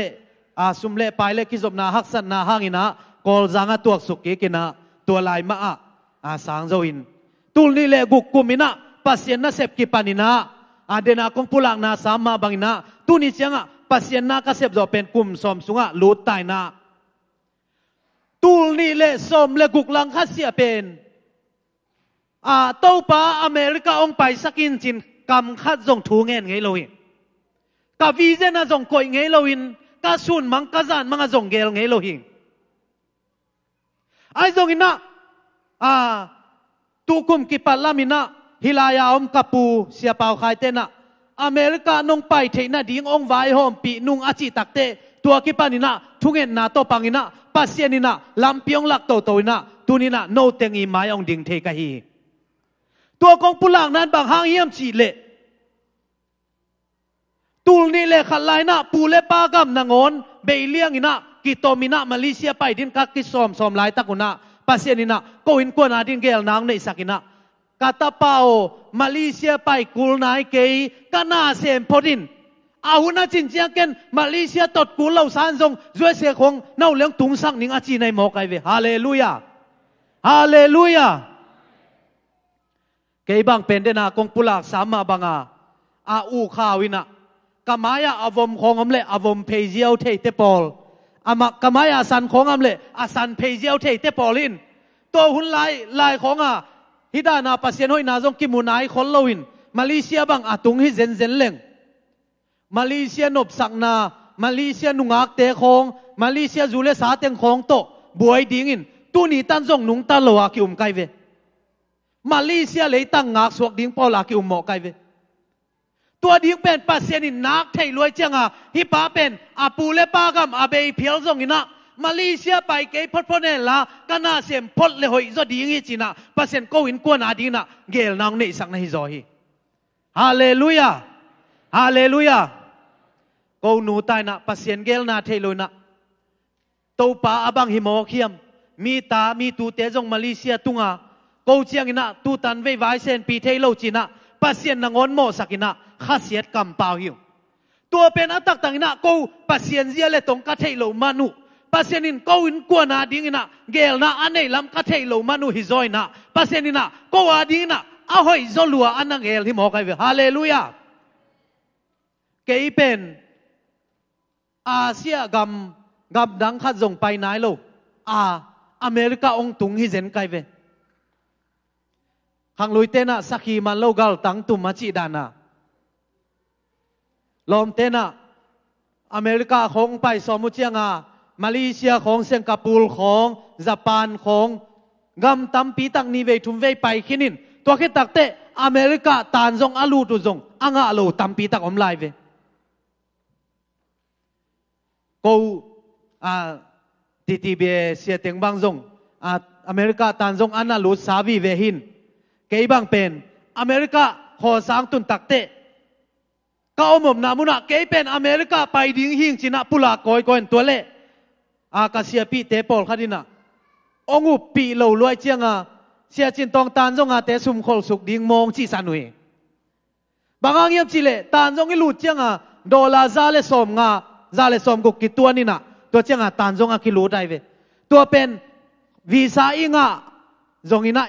สุมเลไปเลกิจบนาฮักสันนาหางินะกอลจางตัวสุกิกินะตัวลายมะสังโจอินตุลนี่เลกุกุมินะปัสเซียนนะเสพกิปานินะเดนาคงปุลังนาสามมาบังนะตุนิเชียงปัสเซียนนะก็เสพโจเป็นกุมสมสุงะลูดตายนะตูลนี่เลสมเลกุกลังคัสเสียเป็นเต้าป้าอเมริกาองไปสักินจินกำคัดจงทูเงินไงโลหินกาวีเจน่าจงคอยไงโลหินกาสุนมังกาจานมังจงเกลไงโลหินไอจงอินะตูคุมกิปัลลามินะฮิลายาอมกับปูเสียเปล่าขายเตนะอเมริกานงไปเทน่าดิ้งองไว้หอมปีนุงอาจิตักเตตัวกิปานินะทุเงินนาโตปังอินะปัสเซียนินะลำเปียงหลักโตอินะตุนินะโนเตงีไม้องดิ่งเทกะฮีตัวกองปุลังนั้นบางห้างเยี่ยมจีเละตูลนี่เละขัดลายนะปูเละปากำนางอนเบยเลียงอินะกิโตมินะมาเลเซียไปดินกักกิสอมลายตักุนะปัสเซียนินะก็อินกวนอาดินเกลนางในสักินะกาตาเปามาเลเซียไปกุลนายเกยก็น่าเสียมพอดินอาหุนาจินเจียกันมาเลเซียตดกูเล่าสานทรงช่วยเสียคงเน่าเลี้ยงตุงสักหนิงอาจีในหมอกไอเวฮาเลลูยาฮาเลลูยาเกยบังเป็นเดนากงปุลักสามมาบังอูข้าวินะกามายาอวมของอมเล่อวมเพเจียวเทเตปอลกามายาสันของอมเล่สันเพเจียวเทเตปอลินตัวหุ่นลายของฮิดานาปัสเซียนห้อยนาจงกิมุนายคนลวินมาเลเซียบังตุงฮิเซนเล่งมาเลเซียนบสักนามาเลเซียนุงอักเตะคงมาเลเซียจูเลสาเตงคงโตบวยดิ้งินตัวนี้ตั้งจงนุงตาโลอากิอุมไกเวมาเลเซียเลยตั้งงักสวกดิ้งปอลากิอุมหมอกไกเวตัวดิ้งเป็นปัสเซียนินนักไทยรวยเจียงฮิปาเป็นปูเลปากำเบยเพียวจงอินะมาเลเซียไปเกยพดเนล่ะก็น่าเสียมพดเลยหอยจะดิ้งจีน่ะปัสเซียนก็วินกวนดิ้งน่ะเกลนางในสักในฮิจอยฮาเลลูยาฮาเลลูยากูนูตายนะปัสเซียนเกลนาเทลุนะตัวป้าบังหิมอเขียมมีตูเตจงมาเลเซียตุงกูเชียงนะตูตันเวไวเซนปีเทโลจีนะปัสเซียนนางอนโมสักินะข้าเสียดกำเปล่าหิวตัวเป็นอัตตักตังนะกูปัสเซียนเสียเลตงกะเทโลมานุปัสเซียนินกูอินกวนนาดิ้งนะเกลนะอันนี้ลำกะเทโลมานุฮิจอยนะปัสเซียนินะกูอาดิ้งนะเอาหอยจลัวอันนังเกลที่หมอไกเวฮาเลลูยาเกยเป็นอาเซียกำดังขัดจงไปไหนโลอเมริกาองตุงฮิเซนไกเวขังลุยเตนะสักขีมันโลกัลตังตุมมาจีดานาลอมเตนะ อเมริกาของไปสมุทรเชียงมาเลเซียของสิงคโปร์ของญี่ปุ่นของงำตั้มปีตักนี้เวทุมเวไปขินินตัวคิดตักเตะอเมริกาตานจงอาลูตุจงอ่างอาลูตั้มปีตักอมไลเวกูทีเบเสียเต็งบางจงอเมริกาตานจงอันนาลูสาวีเวหินเกย์บางเป็นอเมริกาขอสร้างตุนตักเตะก็อมมนามุนะเกย์เป็นอเมริกาไปดิ้งหิงจีน่าปุลากอยกอยตัวเล่กาเสียปีเตปอลคดีน่ะองุปีเหลวลอยเจียงเสียจินตองตานจงเตสุมขลสุกดิ้งมองจีสันวยบางอย่างจีเล่ตานจงกิลุเจียงดอลลาร์ซาเลสอมซาเลสอมกุกิตัวนี่น่ะตัวเจียงตานจงกิลุได้เวตัวเป็นวีซ่าอิงจงอินะ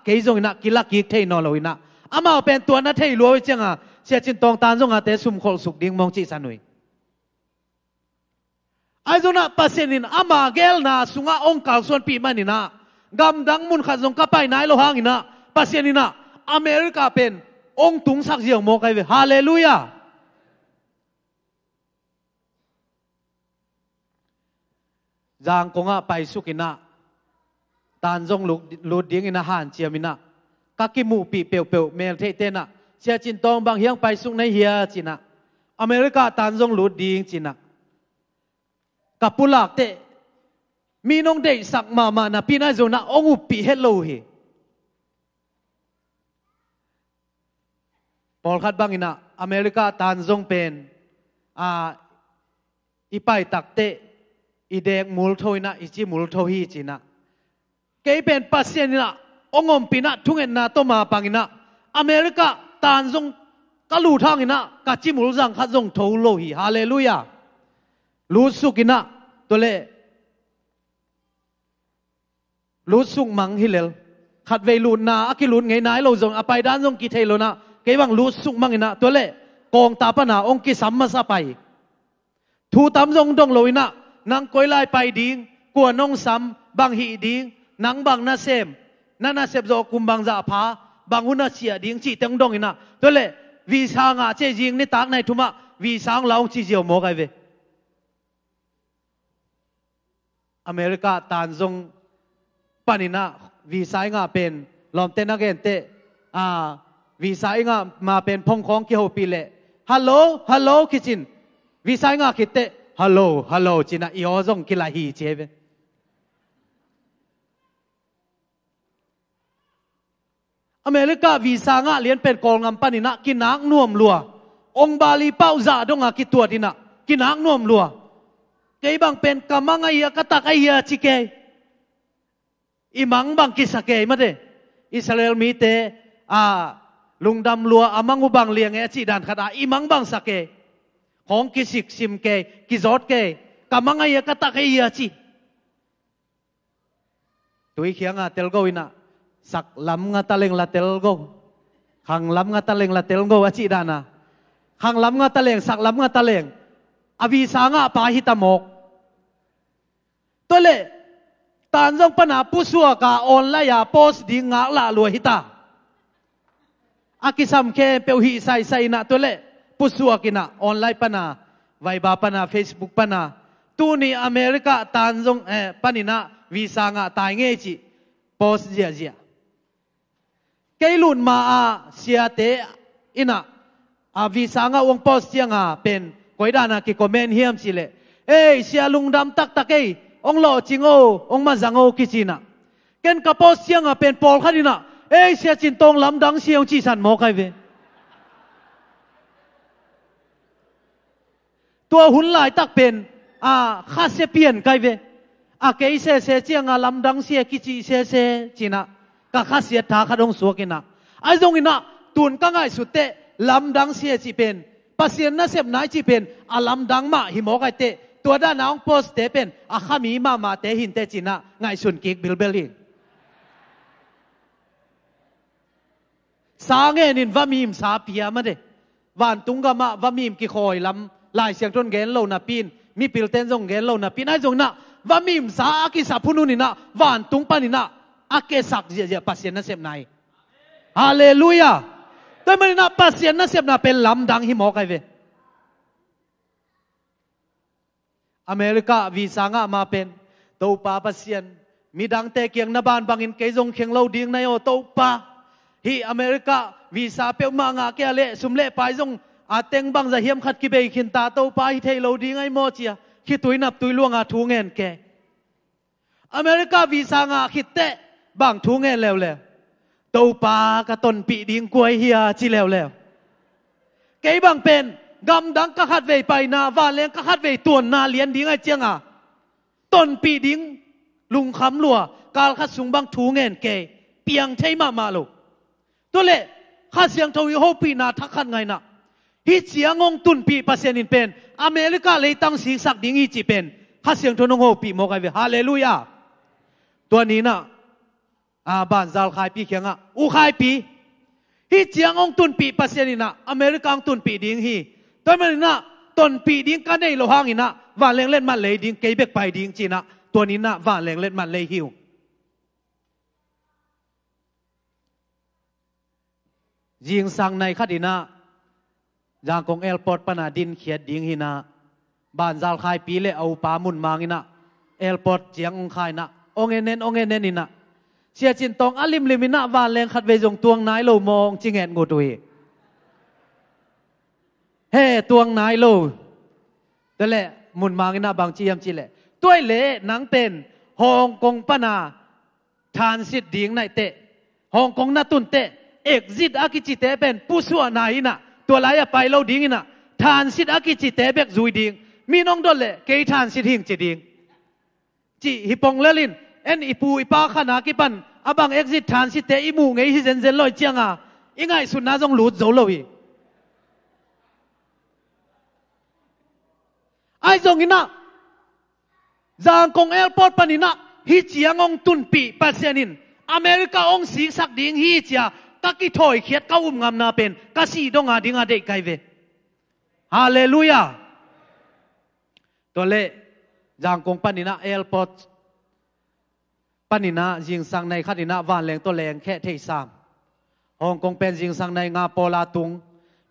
เกย์จงอินะกิลักกิเทนอลอินะอามาเป็นตัวนั้นเทยลอยเจียงเสียจินตองตานจงเตสุมขลสุกดิ้งมองจีสันวยไอ้จงน่ะปัสเซนินอามาเกลน่ะสุงาองค์การส่วนปีมันนี่นะกำดังมุนขัดจงกับไปนายโลหะนี่นะปัสเซนินนะอเมริกาเป็นองค์ตุงสักเสียงโมกไอเวฮาเลลูยาจางกงไปสุกินะตานจงลุดดิ้งอินะหันเจียมินะกักกิมูปีเปียวเมลเทเตนะเสียจินตองบางเฮียงไปสุกในเฮียจินะอเมริกาตานจงลุดดิ้งจินะกับปุลากเตมีน้องเด็กสักมานะพี่นายโจนะองุปีเฮลโลฮีปอลขัดบางอินะอเมริกาตานจงเป็นอีไปตักเตอีเด็กมูลโทยนะอีจีมูลโทฮีจีนะเกย์เป็นปัสเซียนนะองมปีนะทุ่งเอ็นนาโตมาปังอินะอเมริกาตานจงกะลูทางอินะกัจจิมูลจังขัดจงโทโลฮีฮาเลลูยาลูสุกินะตัวเล่ลูสุกมังฮิเลลขัดเวลูนาอักิลุนไงนายเราจงอภัยด้านจงกิเทโลนะเกี่ยวังลูสุกมังอินะตัวเล่กองตาปนาองกิสัมมาสะไปทูตามจงดงโลอินะนางกอยไลไปดิ้งกวนองสัมบางฮีดิ้งนางบางนาเซมนาเซมโจกุมบางจ่าพาบางหุนาเชียดิ้งจีเต็งดงอินะตัวเล่วีสางเจจิงนี่ตากในทุมะวีสางเราจีเจียวโมกไอเวอเมริกาตานจงปานินะวีซ่างาเป็นลอมเตนักเอนเตวีซ่างามาเป็นพงของเกี่ยวปีเล่ฮัลโหลคิจินวีซ่างาคิดเตฮัลโหลจินะอีโอจงกิลาฮีเจเวอเมริกาวีซ่างาเลียนเป็นกองงำปานินะกินักน่วมลัวองบาลีเป้าจ่าดงกิตัวดินะกินักน่วมลัวเกย์บางเป็นกำมังไอ้กตักไอ้ชิเกย์อิมังบางกิสเกย์มาเดอิสราเอลมีเตลุงดำลัวอามังอุบังเลียงไอ้จีดันขดาอิมังบางสเกย์ของกิสิกซิมเกย์กิจอดเกย์กำมังไอ้กตักไอ้ชิตัวอีเขียงเตลโกอินะสักลำงาตะเลงละเตลโกขังลำงาตะเลงละเตลโกไอ้จีดานะขังลำงาตะเลงสักลำงาตะเลงอวีสางปาหิตามกตัวเล่ตานจงปนาปุสัวกาออนไลน์โพสดิ้งงาละลัวหิตาอากิสัมเคเปียวหิใส่นะตัวเล่ปุสัวกินะออนไลน์ปนาไวบาปนาเฟซบุ๊กปนาตัวนี้อเมริกาตานจงปนินะวีสางตายเงจิโพสเจียเกลุนมาเสียเตอินะวีสางวงโพสเจียงเป็นกอยดานะกิคอมเมนต์เฮียมสิเลเสียลุงดำตักองโลจิงโอองมาจังโอกิจินะเกนกระโปเสียงเป็นปอลขัดินะเสียจินตองลำดังเสียงจีสันโมกไอเวตัวหุ่นหลายตักเป็นข้าเสียเปลี่ยนไกเวเกยเสียเจียงลำดังเสียกิจิเสียจีนะก็ข้าเสียทาขัดองสวกินะไอ้ตรงนี้นะตุนก็ง่ายสุดเตะลำดังเสียจีเป็นปัสเซียนน่าเสียบไหนจีเป็นลำดังมาหิมอกไอเตตัวด้านน้องโพสเตเป็นข้ามีมาเตหินเตจินะไงสุนกิกบิลเบลินสางเงินินว่ามีมสาเปียมาเดวันตุงกามะว่ามีมกิคอยลำลายเสียงต้นเกนโลนาปินมีปิลเตนจงเกนโลนาปินไอจงนะว่ามีมสากิสาพุนุนินะวันตุงปานินะเกสักเจียปัสเซียนน่าเสียบไหนฮาเลลูยาแต่มันน่ะปัสเซียนน่าเสียบน่ะเป็นลำดังหิมอกไอเว อเมริกาวีซ่างะมาเป็นตัวป้าปัสยันมีดังเตะเกียงนบานบางอินเกยจงเขียงเล่าดิ้งในโอตัวป้าฮีอเมริกาวีซ่าเปียวมางะเกเละสุมเละไปจงอาเต็งบางจะเฮียมขัดกิเบยขินตาตัวป้าฮีเทยเล่าดิ้งไอโมเจียคิดตุยนับตุยล่วงอาทูเงินแกอเมริกาวีซ่างะคิดเตะบางทูเงินแล้วตัวป้ากระต้นปีดิ้งกวยเฮียจีแล้วเกยบางเป็นกำดังก็ขัดเวไปนาวาเลงก็ขัดเวตัวนาเลียนดิ้งไอเจียงอ่ะต้นปีดิ้งลุงคำลัวกาลขัดสุงบางทูเงินเกยเปียงใช่มาลูกตัวเล่ข้าเสียงทวีโฮปีนาทักขันไงนะฮิเสียงงตุนปีเปอร์เซ็นต์เป็นอเมริกาเลยตั้งสีสักดิ้งอีจีเป็นข้าเสียงทนงโฮปีโมกไอเวฮาเลลูยาตัวนี้นะบ้านซาลขายปีเขียงอ่ะอูขายปีฮิเสียงงตุนปีเปอร์เซ็นต์นะอเมริกาตุนปีดิ้งฮีตัวมันนะต้นปีดิ้งกันในโลหะนี่นะว่าเล่งเล่นมันเลยดิ้งเกยเบกไปดิ้งจีนะตัวนี้นะว่าเล่งเล่นมันเลยหิวยิงสังในคดีนะจางกงเอลปอดปนาดินเขียดดิ้งหินะบ้านซาลขายปีเล่เอาปามุนมางินะเอลปอดเจียงองขายนะองเงินนี่นะเชียจินตองอลิมลิมินะว่าเล่งขัดเวจงตวงนายโลมองจิงเงินงูตุยเฮ้ตวงนายโลแต่แหละมุนมางินะบางจียมจีเล่ตัวเล่นังเป็นฮ่องกงปนาทานสิทธิ์ดิ้งในเตะฮ่องกงนาตุนเตะเอกซิดอากิจิเตเป็นผู้ส่วนไหนนะตัวไหนไปเราดิ้งนะทานสิทธิ์อากิจิเตเบกจุยดิ้งมีน้องดอลเล่เกยทานสิทธิ์หิงจีดิ้งจีฮิปงเลลินเอ็นอิปูอิปาขนากิปันอาบังเอกซิดทานสิทธิ์เตอิมูไงฮิเซนเซนลอยเจียงอ่ะยังไงสุดน่าจงหลุดโจลอยไอ้จงอินะจางกงเอลปอดปนินะฮิเจียงองตุนปีปัสยานินอเมริกาองสิงสักดิ้งฮิเจียกักิถอยเขียดก้าวงามนาเป็นกัสีดงอาดิ้งอาเด็กไกเวฮาเลลูยาตัวเล่จางกงปนินะเอลปอดปนินะยิงสังในคดีนะวานแรงตัวแรงแค่เทสามฮ่องกงเป็นยิงสังในงาโปลาตุง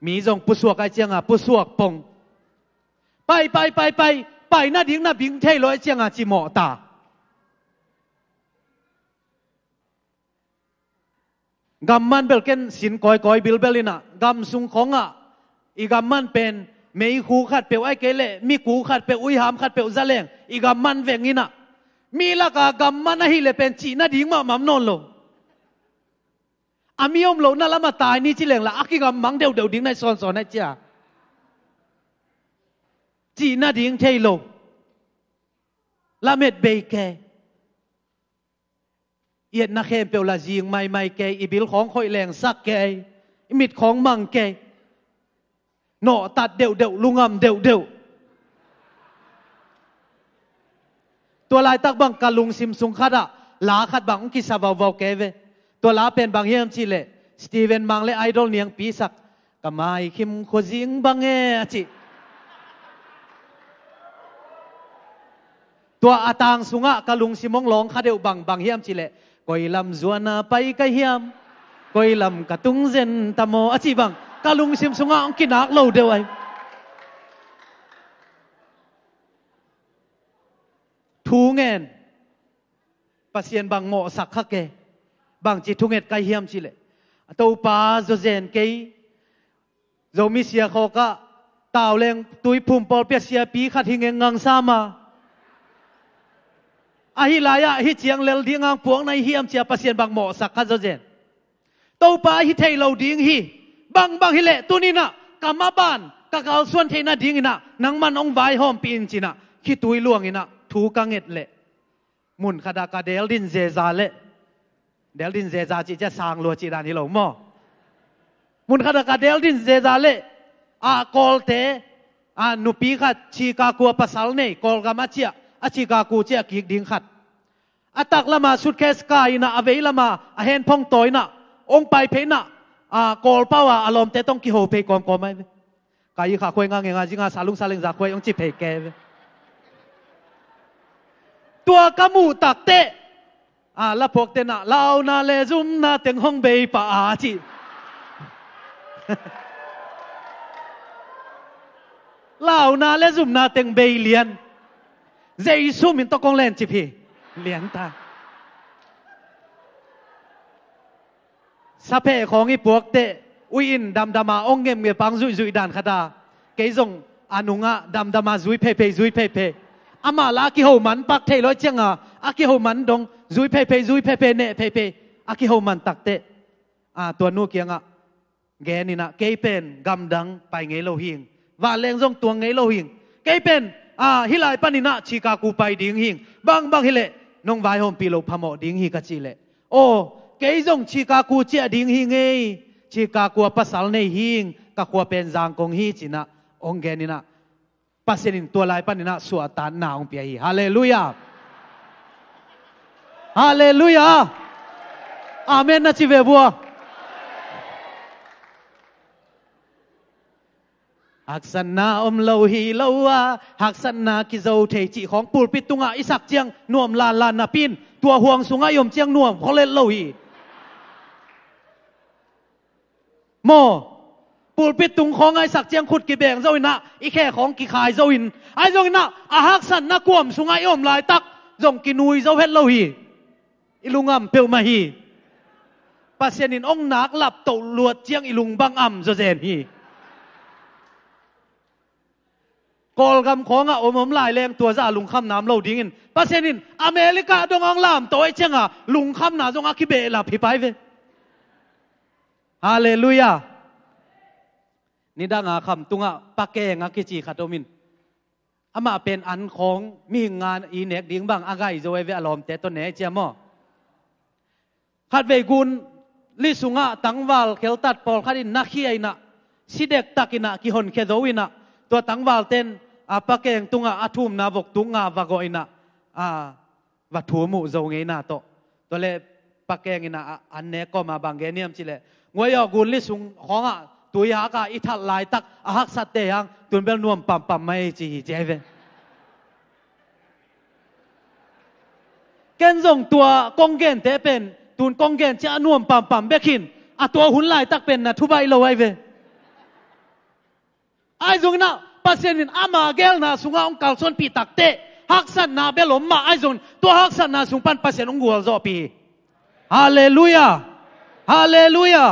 มีจงปุสวกไอเจียงอ่ะปุสวกปงไปหน้าดิ้งหน้าบิงเทลอยเจียงอ่ะจีหมอตากำมันเบลเกนสินก้อยบิลเบลินะกำสุงของอ่ะอีกำมันเป็นไม่คูขัดเปียวไอเกเล่มีคูขัดเปียวอุยหามขัดเปียวซาเลงอีกำมันเวงินะมีละกากำมันฮิเลเป็นจีน่าดิ้งมามั่มนนโลอามีอมโลนั่นละมาตายนี่จีเลงละอากิกำมังเดียวดิ้งในซอนในเจ้าจีน่าดิ้งเทโลละเม็ดเบยแกเอียดนักเข้มเปียวละยิงไม่แกอีบิลของคอยแรงสักแกอีมิดของมังแกโนตัดเดี่ยวลุงอ่ำเดี่ยวตัวลายตักบังกะลุงซิมซุงขัดอะลาขัดบังกิสาวาวแกเวตัวลาเป็นบางเยี่ยมชิเลสตีเวนมังเลไอดอลเนียงปีสักกะไม่คิมโคจิงบังเอจิตัวอาตางสุงะกะลุงซิมงหลงขัดเดียวบางเยี่ยมชิเลกอยลำจวนไปกะเฮียมกอยลำกะตุงเซนตะโมอจิบังกะลุงซิมสุงะองกินักโลเดียวไอทูเงินปัสยันบางโมสักขะเกบางจิทุเงินไกเฮียมชิเลตัวป้าโจเซนเกยโจมิเซียเขาก็ตาวเลงตุยพุ่มปอลเปียเสียปีขัดหิงเงงังซามาอาฮิลายะฮิเจียงเลลดิ้งอังพวงในเฮียมเชียปัสยันบางโมสักขะโจเซนตัวป้าฮิเทยเราดิ้งฮีบางฮิเลตัวนี้นะกามาบานกะเกาส่วนเทน่าดิ้งนะนังมันองไว้หอมปีนจินะคิดตุยล่วงอินะทูกังเอ็ดเละมุนขดากาเดลดินเซซาเละเดลดินเซซาจิจะสร้างลัวจีดานิโลมอมุนขดากาเดลดินเซซาเละกอลเตนุปีขัดชีกากัวปัสสาวเนกอลกามาเชียชีกากูเจียกิกดิ้งขัดตักละมาสุดแคสกายนะอเวละมาเฮนพงตอยนะองไปเพนะกอลเป้าอารมณ์เตต้องกิโฮเพกอมไหมกายขาควยงางเงาจิงาสาลุงสาเลงจากควยองจิเพแกตัวกมูตักเตะละพวกเตนะลาวนาเลซุมนาเต็งห้องเบย์ป่าจีลาวนาเลซุมนาเต็งเบย์เลียน เจสุมินตกงเล่นจิพีเลียนตาสะเพของอีพวกเตอุยอินดำดำมาองเงมเงปังจุยด่านขดาเกยจงอนุงะดำดำมาจุยเพอามาลากิโฮมันปักเทลอยเจียงอากิโฮมันดงจุยเพเนเพอากิโฮมันตักเตตัวนู้เกียงแกนี่นะเกยเป็นกำดังไปไงโลหิงว่าแรงจงตัวไงโลหิงเกยเป็นฮิลายปานินะชิกากูไปดิ้งหิงบางฮิเลน้องไวโฮมปีโลพมอดิ้งหิกะจิเลโอเกยจงชิกากูเจดิ้งหิงเอชิกากูภาษาในหิงกะกัวเป็นจางกงฮีจินะองแกนี่นะปัสนินตัวลายปานินะสวดตานนาองเปียฮีฮาเลลูยาฮาเลลูยาอาเมนนะจิเวบัวหักสันนาอมเลวฮีเลวะหักสันนากิโซเทจิของปูปิตุงะอิสักเจียงนวมลานนาปินตัวห่วงสุงายมเจียงนวมเขาเล่นเลวฮีโมปูปิตุงของไอสักเจียงขุดกิเบงเจ้าอินะอีแค่ของกิขายเจ้าอินไอเจ้าอินะหักสันนากวมสุงายมลายตักจงกินุยเจ้าเฮ็ดเลวฮีอิลุงอัมเปียวมาฮีปัสเซนินองนักหลับโตลวดเจียงอิลุงบังอัมเจเจนฮีกอลกำของอมลายแรงตัวจะลุงคำน้ำเราดิ้งอินปัสเซนินอเมริกาดงอังลามตัวไอเจียงลุงคำน้ำจงอาคิเบลาพิไปเวฮาเลลูยานี่ดังคำตุงปากแกงกิจิขัดมินอามาเป็นอันของมีงานอีเนกดิ้งบางอากาศจะไว้เวอารมณ์แต่ตัวไหนเจียมอขัดเวกุนลิสุงะตังวาลเคลตัดปอลขัดินนักขี้ไอนะสิเด็กตักินะกิฮอนเคโดวินะตัวตังวาลเต้นปากแกงตุงอาทุ่มนาวกตุงาวากอยนะวัตถุมุโจงไงนะตัวเล่ปากแกงนะอันเนก็มาบางแกเนียมจิเลงวยกุนลิสุงของตัวยากาอิทัลลายตักหักสัตเตยังตุนเบลนวมปั๊มไม่จีเจเวเกณฑ์ส่งตัวกงเกณฑ์เตเป็นตุนกงเกณฑ์จะนวมปั๊มเบคินตัวหุ่นลายตักเป็นนะทุบายเราไว้เวไอ้ส่งนะปัสเซนินอามาเกลนะสุงาองกัลซอนปีตักเตหักสันนาเบลอมมาไอ้ส่งตัวหักสันนาสุงปันปัสเซนองกัวจอปีฮาเลลูยาฮาเลลูยา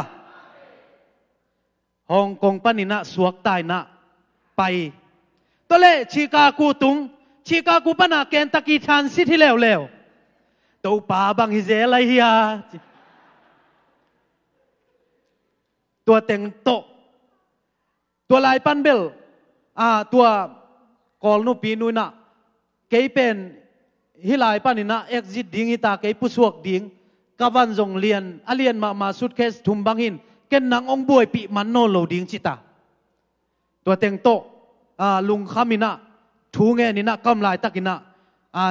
ฮ่องกงปนินะสวกตายนะไปตัวเล่ชิคากูตุงชิคากูปนาเกนตะกีทันสิที่เลวตัวป่าบางฮิเซลเฮียตัวเต็งโตตัวลายปันเบลตัวกอลนูปีนุนะเกยเป็นฮิลายปันินะเอ็กซิดดิ้งฮิตาเกยผู้สวกดิ้งกะวันจงเลียนเลียนมาสุดเคสทุมบังหินเก็นนังองบวยปีมันโนโลดิ้งจิตาตัวเต็งโตลุงขามินะทูเงนินะกำลายตักินะ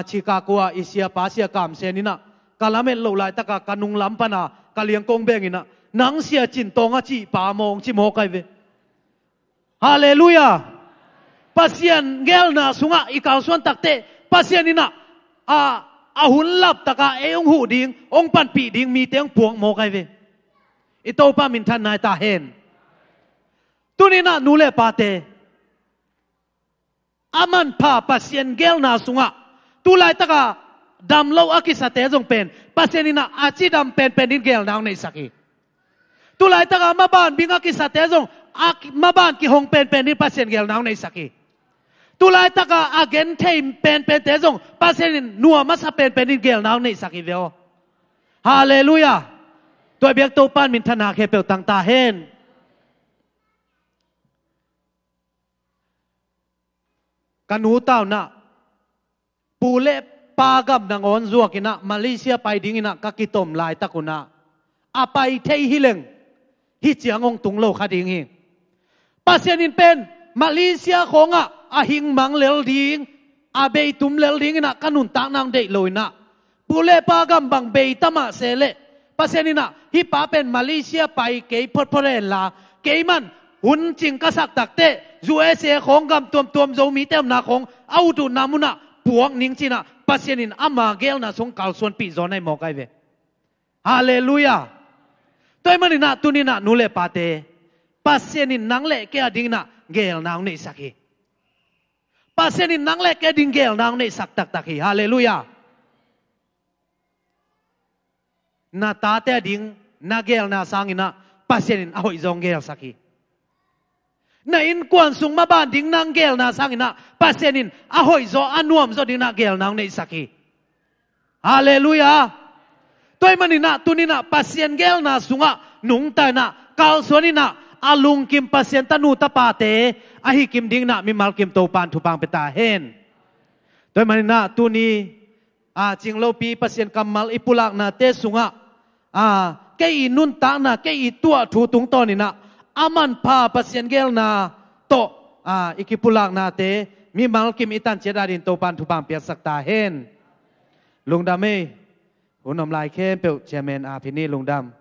ชิคากัวอิเซียปาเซียกามเซนินะกาลาเมลโลลายตะกะกานุงลัมปนากาเลียงกงเบงินะนังเสียจินตงจิปามงจิโมไกเวฮาเลลูยาปัสยันเกลนาสุงะอีกาวส่วนตักเตปัสยันนินะหุ่นลับตะกะเอองหูดิ้งองปันปีดิ้งมีเตียงพวงโมไกเวอิโตปามินทันนายตาเห็นตุนีน่ะนูเลปาเตอามันพาปัสยันเกลนาสุงะตุลายตะกะดำเล่าอากิสเตจงเป็นปัสยันนิน่ะอาจิดำเป็นดินเกลนางในสักีตุลายตะกะมาบ้านบิงอากิสเตจงมาบ้านกิหงเป็นดินปัสยันเกลนางในสักีตุลายตะกะอาเกนเทมเป็นเตจงปัสยันนัวมาสเป็นดินเกลนางในสักีเวลฮาเลลูยาตัวเบียกตัวปานมินธนาเคเปลต่างตาเห็นกันหูเต้านะปูเล่ปากับนางอนซัวกินะมาเลเซียไปดิ้งนะกักิตมลายตะกุนะไปเทฮิเลงฮิเจียงองตุงโลคดิ้งฮิปัสเซนินเป็นมาเลเซียของหิงมังเลลดิ้งเบยตุมเลลดิ้งนะกันุนตางนางเดลอยนะปูเล่ปากับบังเบยตมาเซเลปัสเซนินะฮิปาเป็นมาเลเซียไปเกยพอดเรนลาเกยมันหุ่นจิงกษักตักเตยูเอเซของกำตัวโจมีเต็มนาของเอาดูนามุนะปวงนิงจินะปัสเซนินอามาเกลนะสงกาลส่วนปีจอนในหมอกไอเวฮาเลลูยาตัวมันนี่นะตุนี่นะนูเลปาเตปัสเซนินนังเลเกอดิ้งนะเกลนางนี่สัก pasienin nang le ke dinggel nang ne sak tak tak hi haleluya na ta te ding na gel na sangina pasienin ahoi zong gel saki na in kwan sung maban ding nang gel na sangina pasienin ahoi zo anuam zo ding na gel nang ne saki haleluya toy manina tunina pasien gel na sunga nung ta na kal suanina alung kim pasien tanu tapate ahi kim ding na mi mal kim to pan thu pang peta hen toy manina tuni jinglo pi pasien kamal ipulak na te sunga ke inun ta na ke itua thu tung to ni na aman pa pasien gel na to ikipulak na te mi mal kim itan chedarin to pan thu pang pia sakta hen lungdam e hunom lai khem pe chairman phini lungdam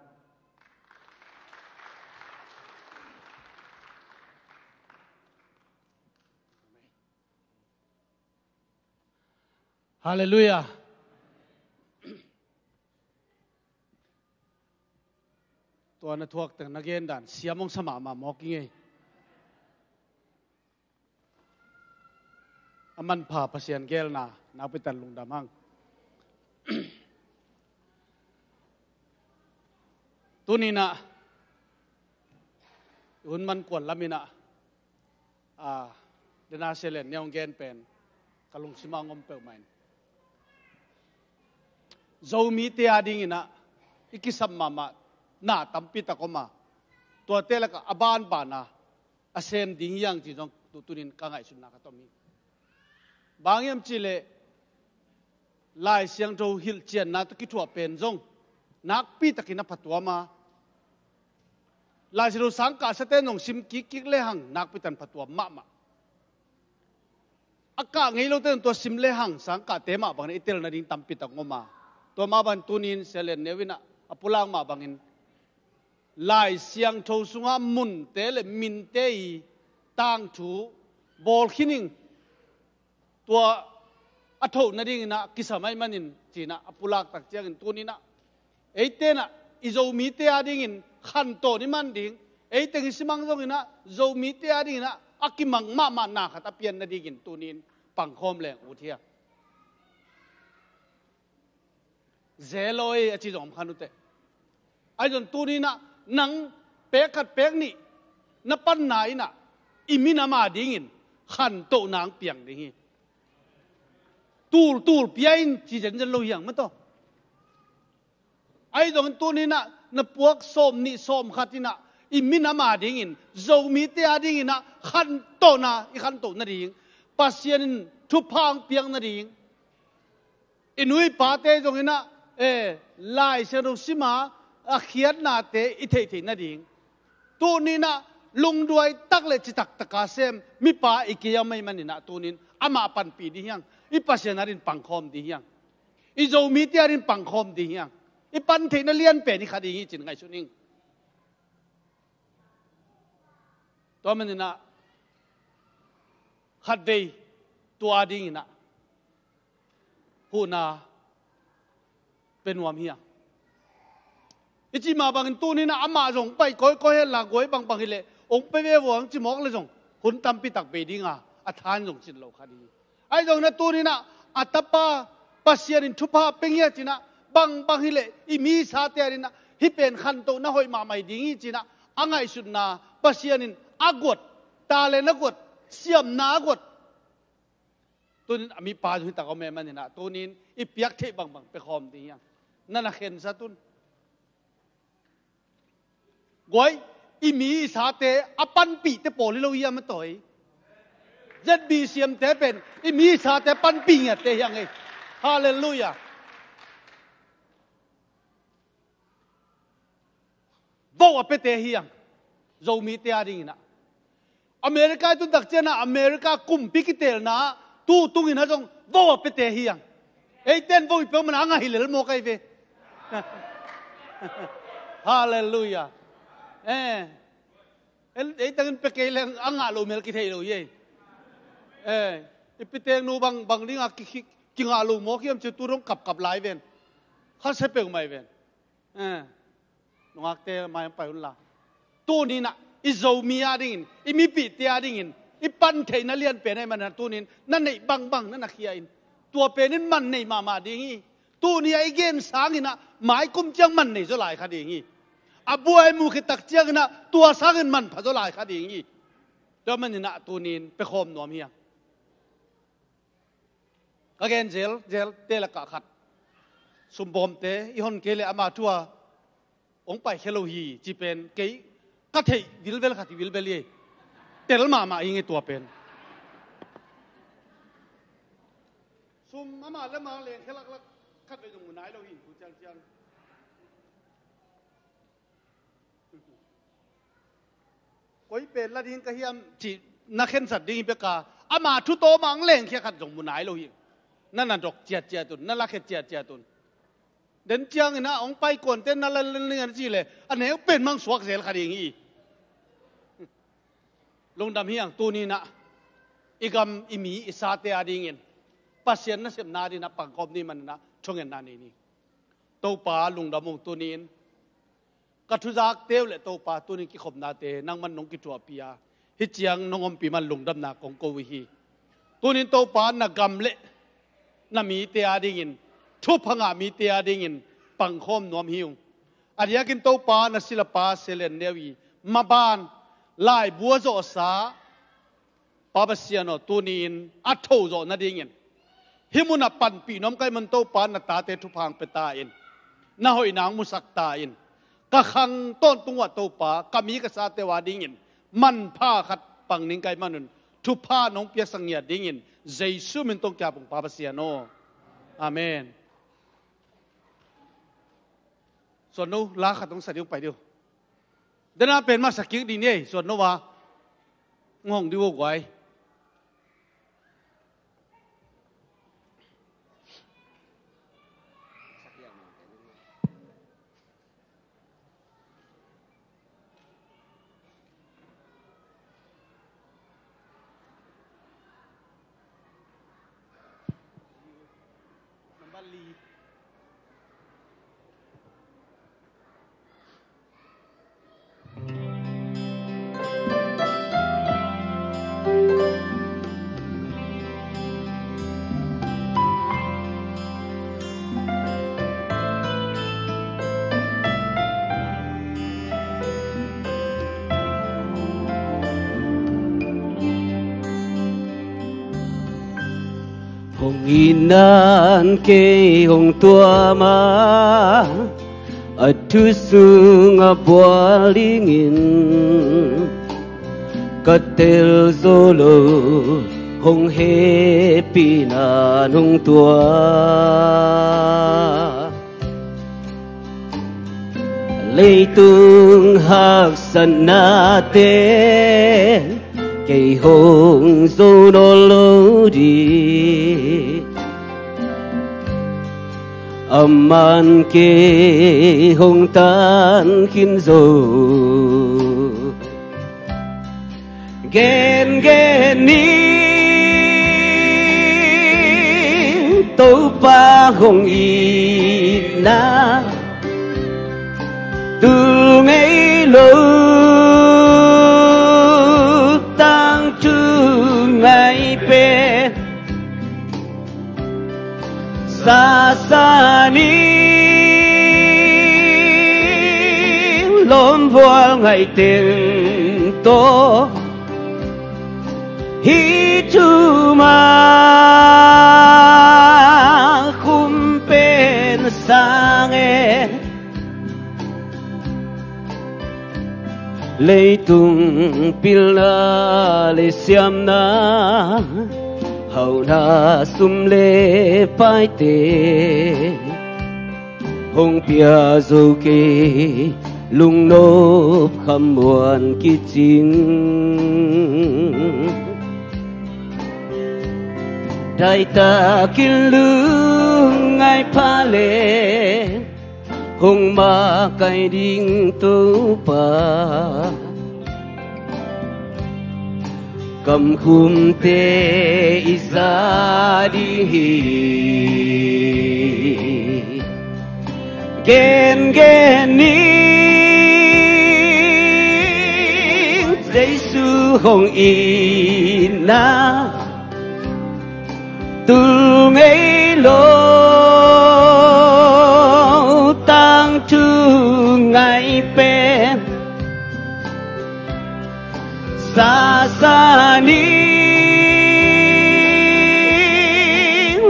Hallelujah. Tuan na tuak teng nagen dan siamong sama ma moking aman pa pasien gel na napitan lungdamang tunina unman kwan lamina dena selen nyong gen pen kalung simangom pe main zomi te ading ina ikisam mama na tampita koma to tela ka aban bana asem ding yang ji jong tutunin kangai sunna ka tomi bangyam chile lai siang jo hil chen na to kitwa pen jong nak pi takina patwa ma lai siru sangka sate nong sim kik le hang nak pitan patwa ma aka ngei lo ten to sim le hang sangka tema bang itel na ding tampita ngoma to ma ban tunin selen nevina apulang ma bangin lai siang tho sunga mun te le min te i tang thu bol khining to atho na ding na kisamai manin china apulak tak chiang tunina eitena izo mi te ading in khan to ni man ding eiteng simang jong ina zo mi te ading na akimang ma na khata pian na ding in tunin pangkhom leng uthia zeloi achi jom khanute ai jon tunina nang pekat pek ni na pan nai na imina ma dingin khan to nang piang dingi tul piain chi jen jen lo yang ma to ai dong tunina na puak som ni som khatina imina ma dingin zo mi te adingin na khan to na I khan to na ding pasien thu phang piang na ding inui pa te jong ina lai se ro sima akhiat na te ithei na ding tunina lungduai tak le chitak takasem mi pa ikiya mai manina tunin ama pan pi di hyang I pasienarin pangkhom di hyang I zo mi te arin pangkhom di hyang I pan the na lian pe ni khadi hi chin ngai suning to manina khadei tua ding ina huna penwam hiang ichi ma bang tu ni na ama jong pai koi he la goi bang hile ong pe ve wang chi mok le jong hun tam pi tak be dinga a than jong chin lo khadi ai jong na tu ni na atapa pasien in thupa pengya china bang hile I mi sa te rin na hi pen khan to na hoi ma mai dingi china angai sun na pasien in agot ta le na got siam na got tunin ami pa ju ta ko me manina tunin I piak the bang pe khom ti yang nana khen sa tun goi imi sa te apan pi te poli lo ya ma toi zet bi siam te pen imi sa te pan pi nga te yang e hallelujah vo apete hiang zo mi te ading na America tu dak chena America kum pikitel na tu tungin ha jong vo apete hiang ei ten vo pe man anga hilel mo kai ve hallelujah ei tangin pe ke leng anga lo mel ki thei lo ye ipiteng nu bang ringa ki nga lo mo kiam che tu rong kap lai ven kha se pe mai ven nongak te mai pa un la tu ni na izo mi ading I mi pi te ading in อีปันเทนัเลียนเป็นให้มันตัวนี้นั่นในบังนั่นนักเขียนตัวเป็นนั้นมันในมาดีงี้ตัวนี้ไอเกนสางนะหมายกุมจังมันในจะหลายคดีงี้อาบัวไอมูขิตักเจียงนะตัวสางมันพะจะหลายคดีงี้แล้วมันนะตัวนี้ไปโคมหนวมเฮียก็เกนเจลเตละกะขัดสุมบอมเตอีฮอนเกเลอามาทัวองไปเฮโลฮีจีเป็นเกยก็เทวิลเวลขัดวิลเวลีเตลมาอิงไอตัวเป็นซุมมาแล้วมาเลี้ยงแค่ลักขัดไปตรงไหนเราหินกูจังก็อีเป็นละดิ้งกะเฮียมจีนักเขียนสัตว์ดิ้งเปกาอามาทุโตมังเลี้ยงแค่ขัดตรงไหนเราหินนั่นน่ะดอกเจียตุนนั่นละแค่เจียตุนเดินจังนะองไปก่อนเต้นนั่นละเรื่องจีเลยอันนี้เป็นมังสวกเสียขัดอย่างนี้ลงดำเฮียงตัวนี้นะอีกำอีมีอิสาเตียดิ้งเงินปัสเซียนนั่นเสียนาดีนะปังกอบนี่มันนะช่วงเงินนานี่ตัวป่าลงดำมงตัวนี้กัทุจักเตี้ยวเลยตัวป่าตัวนี้กิขบนาเตนั่งมันนงกิจัวปียฮิจียงนงอมปีมันลงดำนากงโกวิฮีตัวนี้ตัวป่านักกำเละน่ะมีเตียดิ้งเงินทุบพังอามีเตียดิ้งเงินปังคมนวมหิวอันนี้กินตัวป่านักศิลปะเซเลนเนวีมาบ้านลายบัวโจสาปาบเสียนตัวนี้อัดโถโจนั่นเองฮิมุนับปันปีน้อมไก่มันโตปานตาเตทุพังเปตาอินน่าหอยนางมุสักตาอินกะขังต้นตัวโตปากะมีกษาเตวาดิ้งอินมันผ้าขัดปังนิ่งไก่มันนุนทุผ้าน้องเปียสังเงียดิ้งอินเจสุมันต้องแก่ปุงปาบเสียนอาเมนส่วนนู้ลาขัดต้องใส่ดิ้งไปเดียวเดินเป็นมาสักกิกดีเนี่ยส่วนนู้ว่างงดีว่าไว้Inan ke hong tua ma atu sunga bualingin katel zolo hong he pinan hong tua leitung hak sanate ke hong zolo di aman ke hong tan hin zo gen ni to pa hong i na tu ngày lo tang tu ngày pe sa ni lom voal ngày tiền to hi tu ma khum pen sang e lấy tung pila le siam na hậu na sum le pai te hong pia zo ke lung nop kham muan ki chin dai ta kin lu ngai pa le hong ma kai ding tu pa cầm khum te isa đi gen ni Giêsu hồng y na tu ngây lô tăng chu ngày bên xa xa ní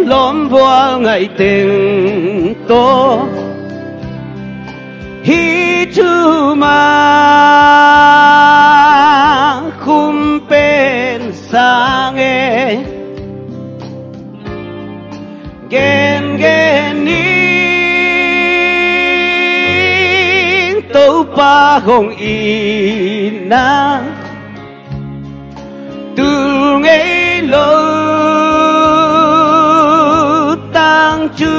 lom vua ngày tình tô hi chu ma khum bên sang e gen gen ní tâu pa hồng y na tu ngây lô tăng chu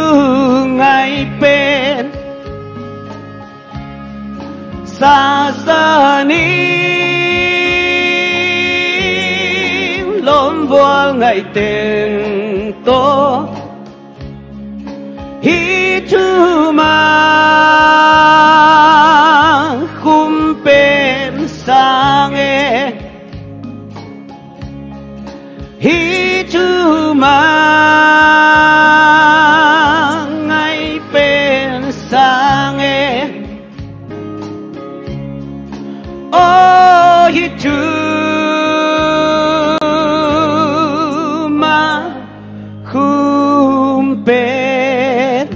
ngày bên xa xa ní lom vua ngày tình tô hi chu ma khum bên sang e hi chu ma ngày bên sang e ô hi chu ma khum bên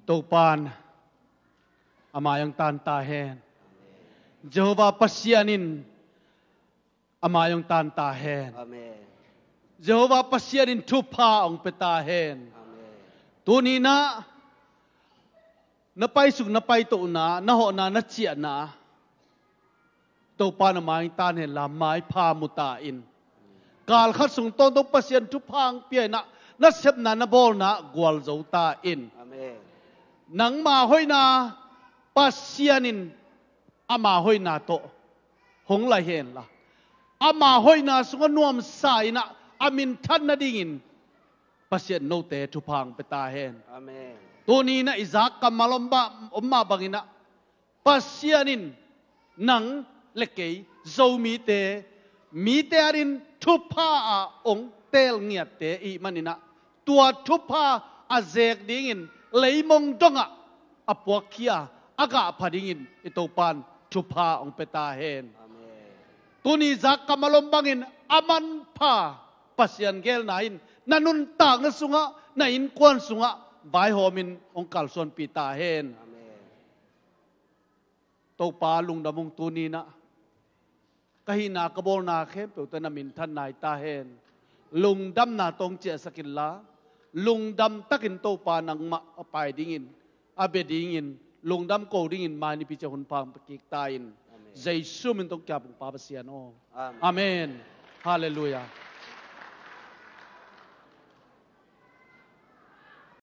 Ito pan amayang tantahen Jehovah pasyanin amayang tantahen Amen. Jehovah pasyanin tupa ang petahen Amen. tunina napay sug napay to na naho na nachia na to pan amayang tanhen la mai pa mutain kal khat sung ton to pasyan tupang piai na nasep na nabol na gwal zauta in Amen. nang mahoy na pasyanin amahoy na to hong la hen la amahoy na sunga nuam sai na amin than na dingin pasyan no te tupang petahen Amen. tuni na izak kamalomba umma bangina pasyanin nang lekei zo mi te arin tupa a ong tel ngiat te i manina tua tupa a zek dingin leimong donga apuakia aga padingin ito pan tupa ong petahen Amen. tuni zak kamalombangin aman pa pasyan gel nain nanuntang na sunga na inkwan sunga bai homin ong kalson pitahen Amen. to pa lung damong tuni na kahina kabol na khem pe ta namin than nai ta hen lung dam na tong che sakin la lung dam takin to pa nang ma pai dingin abe dingin lung dam ko dingin mani pi che hun pang pakik tain jaisu min tong kya pung pa pasian o Amen. amen hallelujah